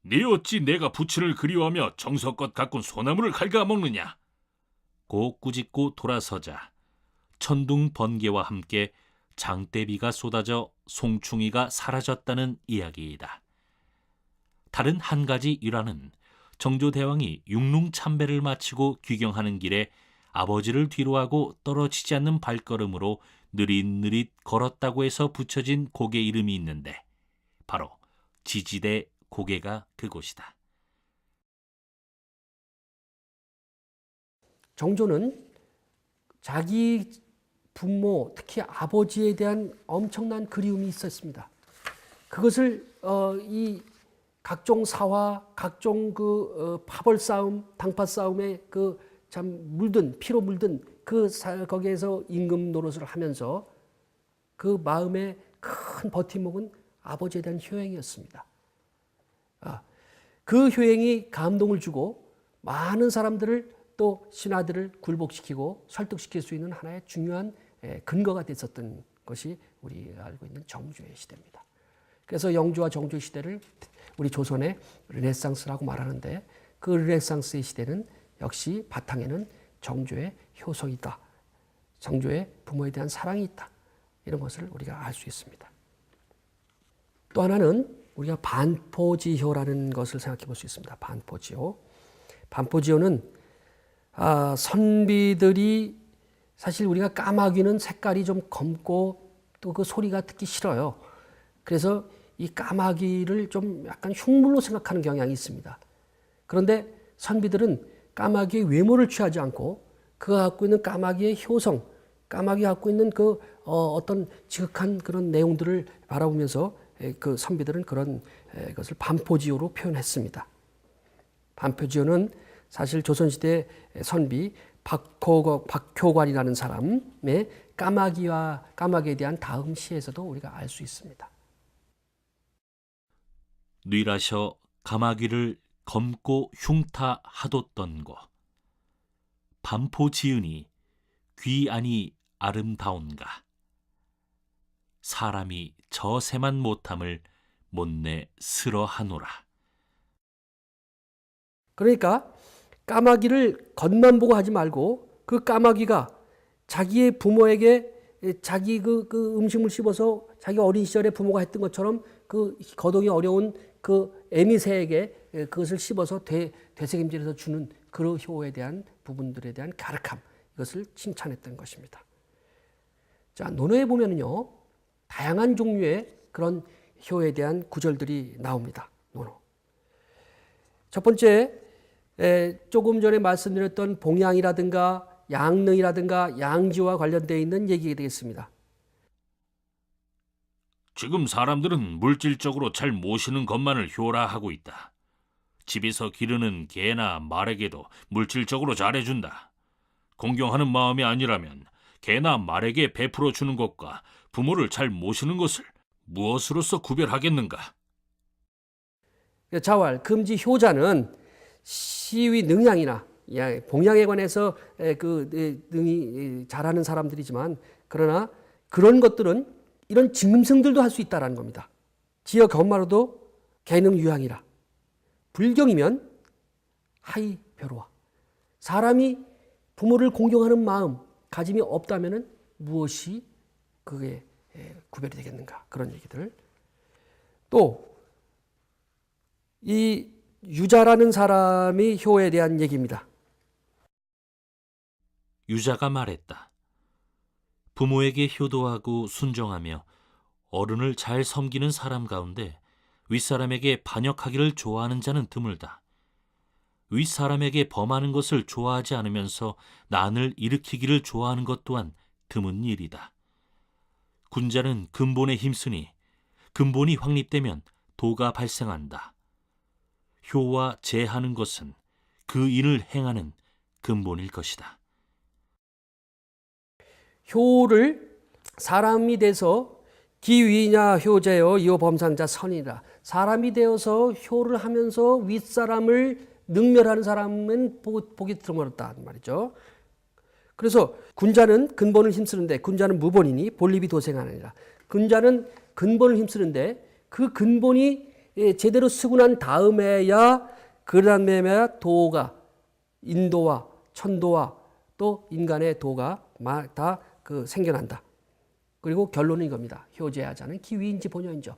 S3: 네 어찌 내가 부친을 그리워하며 정성껏 가꾼 소나무를 갉아먹느냐? 고 꾸짖고 돌아서자 천둥 번개와 함께 장대비가 쏟아져 송충이가 사라졌다는 이야기이다. 다른 한 가지 일화는 정조대왕이 육릉 참배를 마치고 귀경하는 길에 아버지를 뒤로하고 떨어지지 않는 발걸음으로 느릿느릿 걸었다고 해서 붙여진 고개 이름이 있는데 바로 지지대 고개가 그곳이다.
S2: 정조는 자기 부모, 특히 아버지에 대한 엄청난 그리움이 있었습니다. 그것을 이 각종 사화, 각종 파벌 싸움, 당파 싸움에 참 피로 물든 거기에서 임금 노릇을 하면서 그 마음의 큰 버팀목은 아버지에 대한 효행이었습니다. 그 효행이 감동을 주고 많은 사람들을 또 신하들을 굴복시키고 설득시킬 수 있는 하나의 중요한 근거가 됐었던 것이 우리가 알고 있는 정조의 시대입니다. 그래서 영조와 정조 시대를 우리 조선의 르네상스라고 말하는데, 그 르네상스의 시대는 역시 바탕에는 정조의 효성이다, 정조의 부모에 대한 사랑이 있다, 이런 것을 우리가 알 수 있습니다. 또 하나는 우리가 반포지효라는 것을 생각해 볼 수 있습니다. 반포지효는 선비들이, 사실 우리가 까마귀는 색깔이 좀 검고 또 그 소리가 듣기 싫어요. 그래서 이 까마귀를 좀 약간 흉물로 생각하는 경향이 있습니다. 그런데 선비들은 까마귀의 외모를 취하지 않고 그가 갖고 있는 까마귀의 효성, 까마귀가 갖고 있는 그 어떤 지극한 그런 내용들을 바라보면서 그 선비들은 그런 것을 반포지효로 표현했습니다. 반포지효는 사실 조선시대 선비 박효관이라는 사람의 까마귀에 대한 다음 시에서도 우리가 알 수 있습니다.
S3: 뉘라셔 가마귀를 검고 흉타하뒀던거 반포지은이 귀 아니 아름다운가 사람이 저새만 못함을 못내 쓰러하노라.
S2: 그러니까 까마귀를 겉만 보고 하지 말고 그 까마귀가 자기의 부모에게 자기 그 음식물 씹어서 자기 어린 시절에 부모가 했던 것처럼 그 거동이 어려운 그 애미새에게 그것을 씹어서 되새김질해서 주는 그 효에 대한 부분들에 대한 가르침, 이것을 칭찬했던 것입니다. 자, 논어에 보면은요, 다양한 종류의 그런 효에 대한 구절들이 나옵니다. 논어. 첫 번째, 조금 전에 말씀드렸던 봉양이라든가 양릉이라든가 양지와 관련되어 있는 얘기가 되겠습니다.
S3: 지금 사람들은 물질적으로 잘 모시는 것만을 효라 하고 있다. 집에서 기르는 개나 말에게도 물질적으로 잘해준다. 공경하는 마음이 아니라면 개나 말에게 베풀어 주는 것과 부모를 잘 모시는 것을 무엇으로서 구별하겠는가?
S2: 자왈, 금지, 효자는 시위 능양이나 봉양에 관해서 그 능이 잘하는 사람들이지만, 그러나 그런 것들은 이런 짐승들도 할 수 있다라는 겁니다. 지어 견마로도 개능 유양이라. 불경이면 하이 벼로와. 사람이 부모를 공경하는 마음 가짐이 없다면은 무엇이 그게 구별이 되겠는가, 그런 얘기들. 또 이 유자라는 사람이 효에 대한 얘기입니다.
S3: 유자가 말했다. 부모에게 효도하고 순종하며 어른을 잘 섬기는 사람 가운데 윗사람에게 반역하기를 좋아하는 자는 드물다. 윗사람에게 범하는 것을 좋아하지 않으면서 난을 일으키기를 좋아하는 것 또한 드문 일이다. 군자는 근본에 힘쓰니 근본이 확립되면 도가 발생한다. 효와 제하는 것은 그 일을 행하는 근본일 것이다.
S2: 효를 사람이 돼서 기위냐 효제여 이어 범상자 선이라. 사람이 되어서 효를 하면서 윗사람을 능멸하는 사람은 복이 드물었다 말이죠. 그래서 군자는 근본을 힘쓰는데 군자는 무본이니 본립이 도생하느니라. 군자는 근본을 힘쓰는데 그 근본이 제대로 쓰고 난 다음에야 그 다음에야 도가 인도와 천도와 또 인간의 도가 다 생겨난다. 그리고 결론은 이겁니다. 효제하자는 기위인지 본효인지.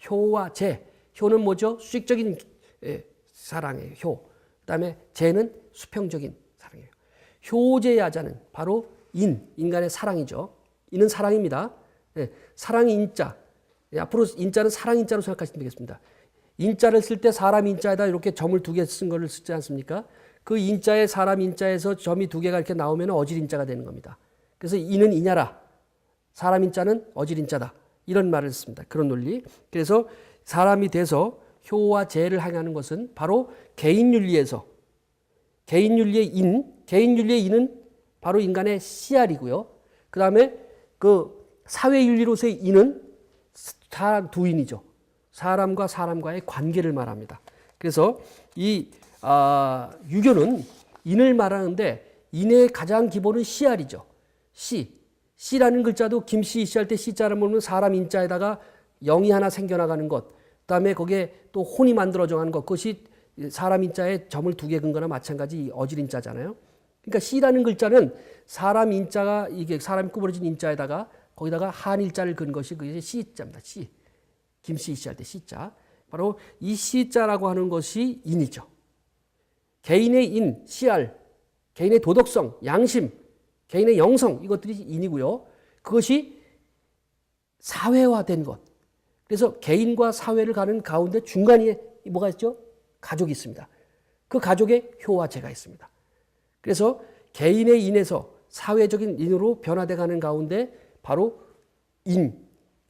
S2: 효와 제. 효는 뭐죠? 수직적인 사랑이에요. 효. 그다음에 제는 수평적인 사랑이에요. 효제하자는 바로 인간의 사랑이죠. 인은 사랑입니다. 사랑이 인자. 앞으로 인자는 사랑 인자로 생각하시면 되겠습니다. 인자를 쓸 때 사람 인자에다 이렇게 점을 2개 쓴 거를 쓰지 않습니까? 그 인자에 사람 인자에서 점이 2개가 이렇게 나오면 어질 인자가 되는 겁니다. 그래서 이는 이냐라. 사람 인자는 어질 인자다. 이런 말을 씁니다. 그런 논리. 그래서 사람이 돼서 효와 제를 행하는 것은 바로 개인윤리에서 개인윤리의 인은 바로 인간의 씨알이고요. 그 다음에 그 사회윤리로서의 인은 두 인이죠. 사람과 사람과의 관계를 말합니다. 그래서 이 유교는 인을 말하는데 인의 가장 기본은 씨알이죠. 씨라는 글자도 김씨 씨할 때 씨자를 보면 사람 인자에다가 영이 하나 생겨나가는 것, 그다음에 거기에 또 혼이 만들어져 가는 것, 그것이 사람 인자에 점을 2개 근 거나 마찬가지 어질 인자잖아요. 그러니까 씨라는 글자는 사람 인자가 이게 사람이 구부러진 인자에다가 거기다가 한 일자를 근 것이 그게 씨자입니다. 씨. 김씨 씨할 때 씨자. 바로 이 씨자라고 하는 것이 인이죠. 개인의 인, 씨알, 개인의 도덕성, 양심, 개인의 영성, 이것들이 인이고요. 그것이 사회화된 것. 그래서 개인과 사회를 가는 가운데 중간에 뭐가 있죠? 가족이 있습니다. 그 가족에 효와 제가 있습니다. 그래서 개인의 인에서 사회적인 인으로 변화돼 가는 가운데 바로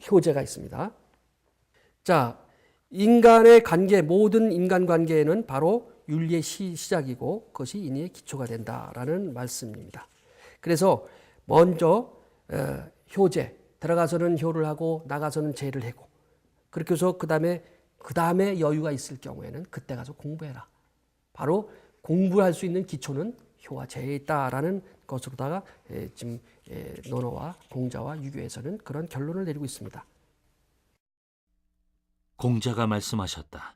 S2: 효제가 있습니다. 자, 인간의 관계, 모든 인간 관계에는 바로 윤리의 시작이고 그것이 인의 기초가 된다라는 말씀입니다. 그래서 먼저 효제, 들어가서는 효를 하고 나가서는 제를 하고 그렇게 해서 그 다음에 여유가 있을 경우에는 그때 가서 공부해라. 바로 공부할 수 있는 기초는 효와 제에 있다라는 것으로다가 지금 논어와 공자와 유교에서는 그런 결론을 내리고 있습니다.
S3: 공자가 말씀하셨다.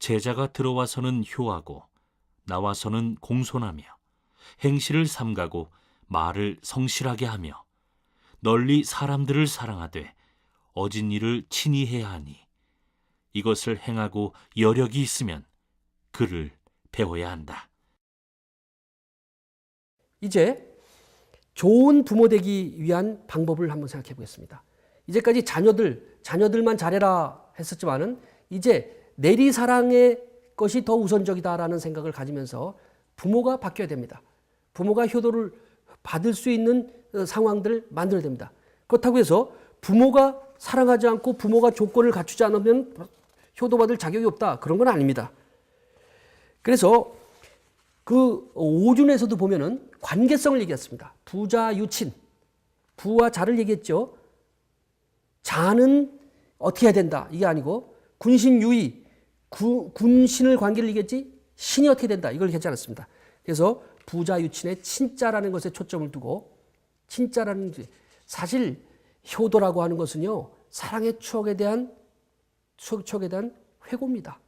S3: 제자가 들어와서는 효하고 나와서는 공손하며 행실을 삼가고 말을 성실하게 하며 널리 사람들을 사랑하되 어진 일을 친히 해야 하니 이것을 행하고 여력이 있으면 그를 배워야 한다.
S2: 이제 좋은 부모 되기 위한 방법을 한번 생각해 보겠습니다. 이제까지 자녀들만 잘해라 했었지만은 이제 내리사랑의 것이 더 우선적이다라는 생각을 가지면서 부모가 바뀌어야 됩니다. 부모가 효도를 받을 수 있는 상황들을 만들어야 됩니다. 그렇다고 해서 부모가 사랑하지 않고 부모가 조건을 갖추지 않으면 효도받을 자격이 없다. 그런 건 아닙니다. 그래서 그 오준에서도 보면은 관계성을 얘기했습니다. 부자, 유친, 부와 자를 얘기했죠. 자는 어떻게 해야 된다. 이게 아니고 군신, 유의, 군신을 관계를 얘기했지 신이 어떻게 된다. 이걸 얘기하지 않았습니다. 그래서 부자, 유친의 친자라는 것에 초점을 두고 친자라는 사실 효도라고 하는 것은요. 사랑의 추억에 대한 회고입니다.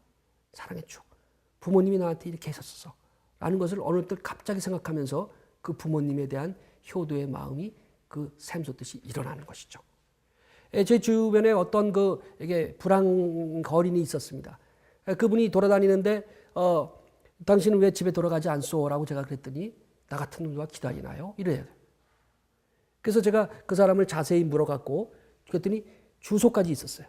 S2: 사랑의 추억. 부모님이 나한테 이렇게 했었어. 라는 것을 어느 때 갑자기 생각하면서 그 부모님에 대한 효도의 마음이 그 샘솟듯이 일어나는 것이죠. 제 주변에 어떤 이게 불황 거린이 있었습니다. 그분이 돌아다니는데 당신은 왜 집에 돌아가지 않소? 라고 제가 그랬더니 나 같은 놈과 기다리나요? 이래요. 그래서 제가 그 사람을 자세히 물어갖고 그랬더니 주소까지 있었어요.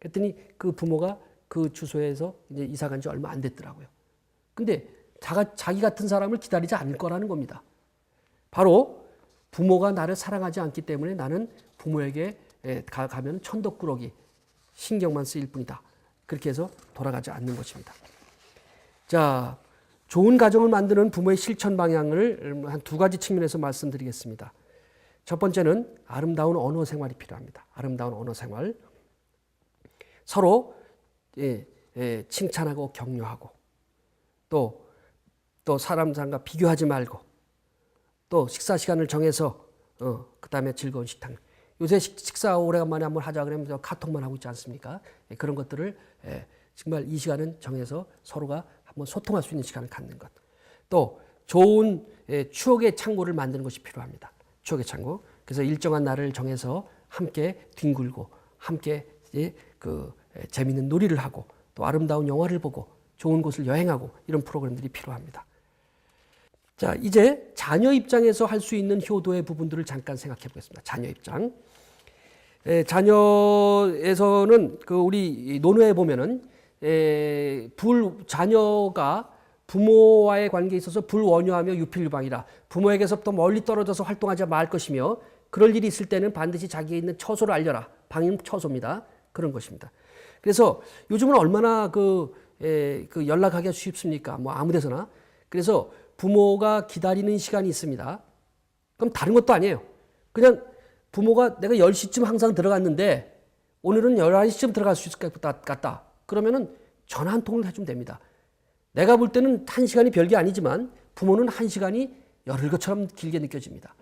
S2: 그랬더니 그 부모가 그 주소에서 이제 이사 간 지 얼마 안 됐더라고요. 근데 자기 같은 사람을 기다리지 않을 거라는 겁니다. 바로 부모가 나를 사랑하지 않기 때문에 나는 부모에게 가면 천덕꾸러기 신경만 쓰일 뿐이다. 그렇게 해서 돌아가지 않는 것입니다. 자, 좋은 가정을 만드는 부모의 실천 방향을 한 두 가지 측면에서 말씀드리겠습니다. 첫 번째는 아름다운 언어 생활이 필요합니다. 아름다운 언어 생활. 서로 칭찬하고 격려하고 또 사람과 비교하지 말고 또 식사 시간을 정해서 그다음에 즐거운 식탁. 요새 식사 오래간만에 한번 하자 그러면 카톡만 하고 있지 않습니까? 그런 것들을 정말 이 시간은 정해서 서로가 한번 소통할 수 있는 시간을 갖는 것. 또 좋은 추억의 창고를 만드는 것이 필요합니다. 추억의 창고. 그래서 일정한 날을 정해서 함께 뒹굴고 함께 재미있는 놀이를 하고 또 아름다운 영화를 보고 좋은 곳을 여행하고 이런 프로그램들이 필요합니다. 자, 이제 자녀 입장에서 할 수 있는 효도의 부분들을 잠깐 생각해 보겠습니다. 자녀 입장. 자녀에서는 우리 논어에 보면은 자녀가 부모와의 관계에 있어서 불원효하며 유필유방이라 부모에게서부터 멀리 떨어져서 활동하지 말 것이며 그럴 일이 있을 때는 반드시 자기에 있는 처소를 알려라. 방임 처소입니다. 그런 것입니다. 그래서 요즘은 얼마나 연락하기가 쉽습니까? 뭐 아무 데서나. 그래서 부모가 기다리는 시간이 있습니다. 그럼 다른 것도 아니에요. 그냥 부모가 내가 10시쯤 항상 들어갔는데 오늘은 11시쯤 들어갈 수 있을 것 같다. 그러면은 전화 한 통을 해주면 됩니다. 내가 볼 때는 1시간이 별게 아니지만 부모는 1시간이 열흘 것처럼 길게 느껴집니다.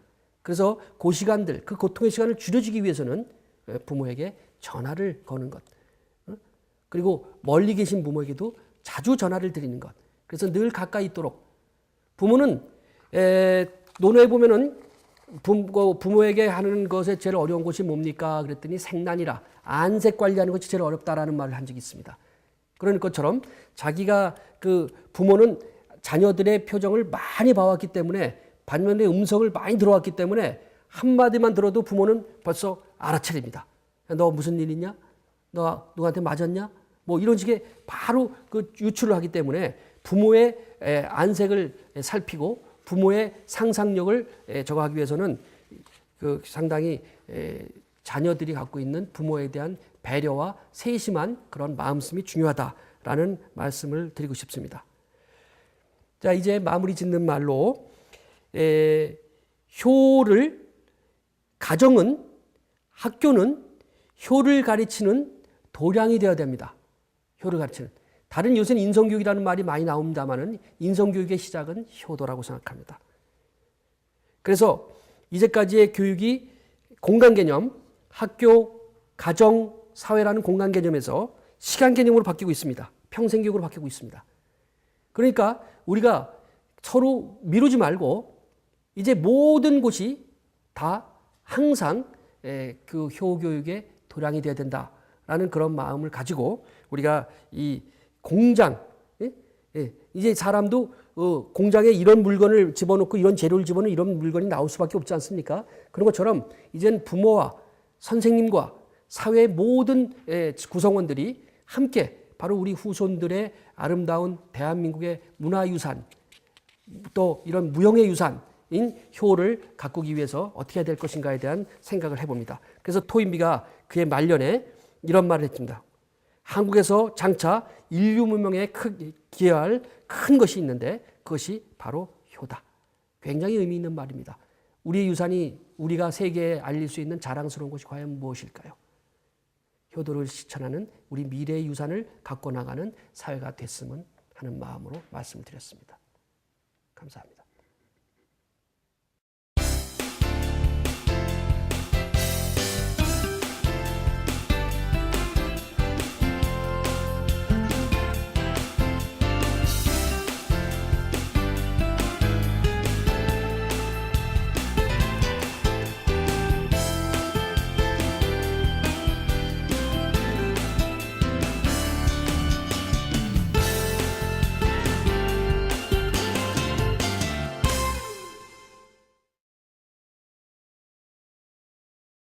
S2: 그래서 그 시간들, 그 고통의 시간을 줄여주기 위해서는 부모에게 전화를 거는 것. 그리고 멀리 계신 부모에게도 자주 전화를 드리는 것. 그래서 늘 가까이 있도록. 부모는 논어에 보면은 부모에게 하는 것에 제일 어려운 것이 뭡니까? 그랬더니 생난이라. 안색 관리하는 것이 제일 어렵다라는 말을 한 적이 있습니다. 그런 것처럼 자기가 부모는 자녀들의 표정을 많이 봐왔기 때문에 반면에 음성을 많이 들어왔기 때문에 한마디만 들어도 부모는 벌써 알아차립니다. 너 무슨 일 있냐? 너 누구한테 맞았냐? 뭐 이런 식의 바로 유출을 하기 때문에 부모의 안색을 살피고 부모의 상상력을 저거하기 위해서는 그 상당히 자녀들이 갖고 있는 부모에 대한 배려와 세심한 그런 마음씀이 중요하다라는 말씀을 드리고 싶습니다. 자, 이제 마무리 짓는 말로 가정은, 학교는 효를 가르치는 도량이 되어야 됩니다. 효를 가르치는. 다른 요새는 인성교육이라는 말이 많이 나옵니다만은 인성교육의 시작은 효도라고 생각합니다. 그래서 이제까지의 교육이 공간 개념, 학교, 가정, 사회라는 공간 개념에서 시간 개념으로 바뀌고 있습니다. 평생 교육으로 바뀌고 있습니다. 그러니까 우리가 서로 미루지 말고 이제 모든 곳이 다 항상 그 효교육의 도량이 되어야 된다라는 그런 마음을 가지고 우리가 이 공장, 이제 사람도 공장에 이런 물건을 집어넣고 이런 재료를 집어넣으면 이런 물건이 나올 수밖에 없지 않습니까? 그런 것처럼 이제는 부모와 선생님과 사회의 모든 구성원들이 함께 바로 우리 후손들의 아름다운 대한민국의 문화유산 또 이런 무형의 유산인 효를 가꾸기 위해서 어떻게 해야 될 것인가에 대한 생각을 해봅니다. 그래서 토인비가 그의 말년에 이런 말을 했습니다. 한국에서 장차 인류 문명에 기여할 큰 것이 있는데 그것이 바로 효다. 굉장히 의미 있는 말입니다. 우리의 유산이 우리가 세계에 알릴 수 있는 자랑스러운 것이 과연 무엇일까요? 효도를 실천하는 우리 미래의 유산을 갖고 나가는 사회가 됐으면 하는 마음으로 말씀드렸습니다. 감사합니다.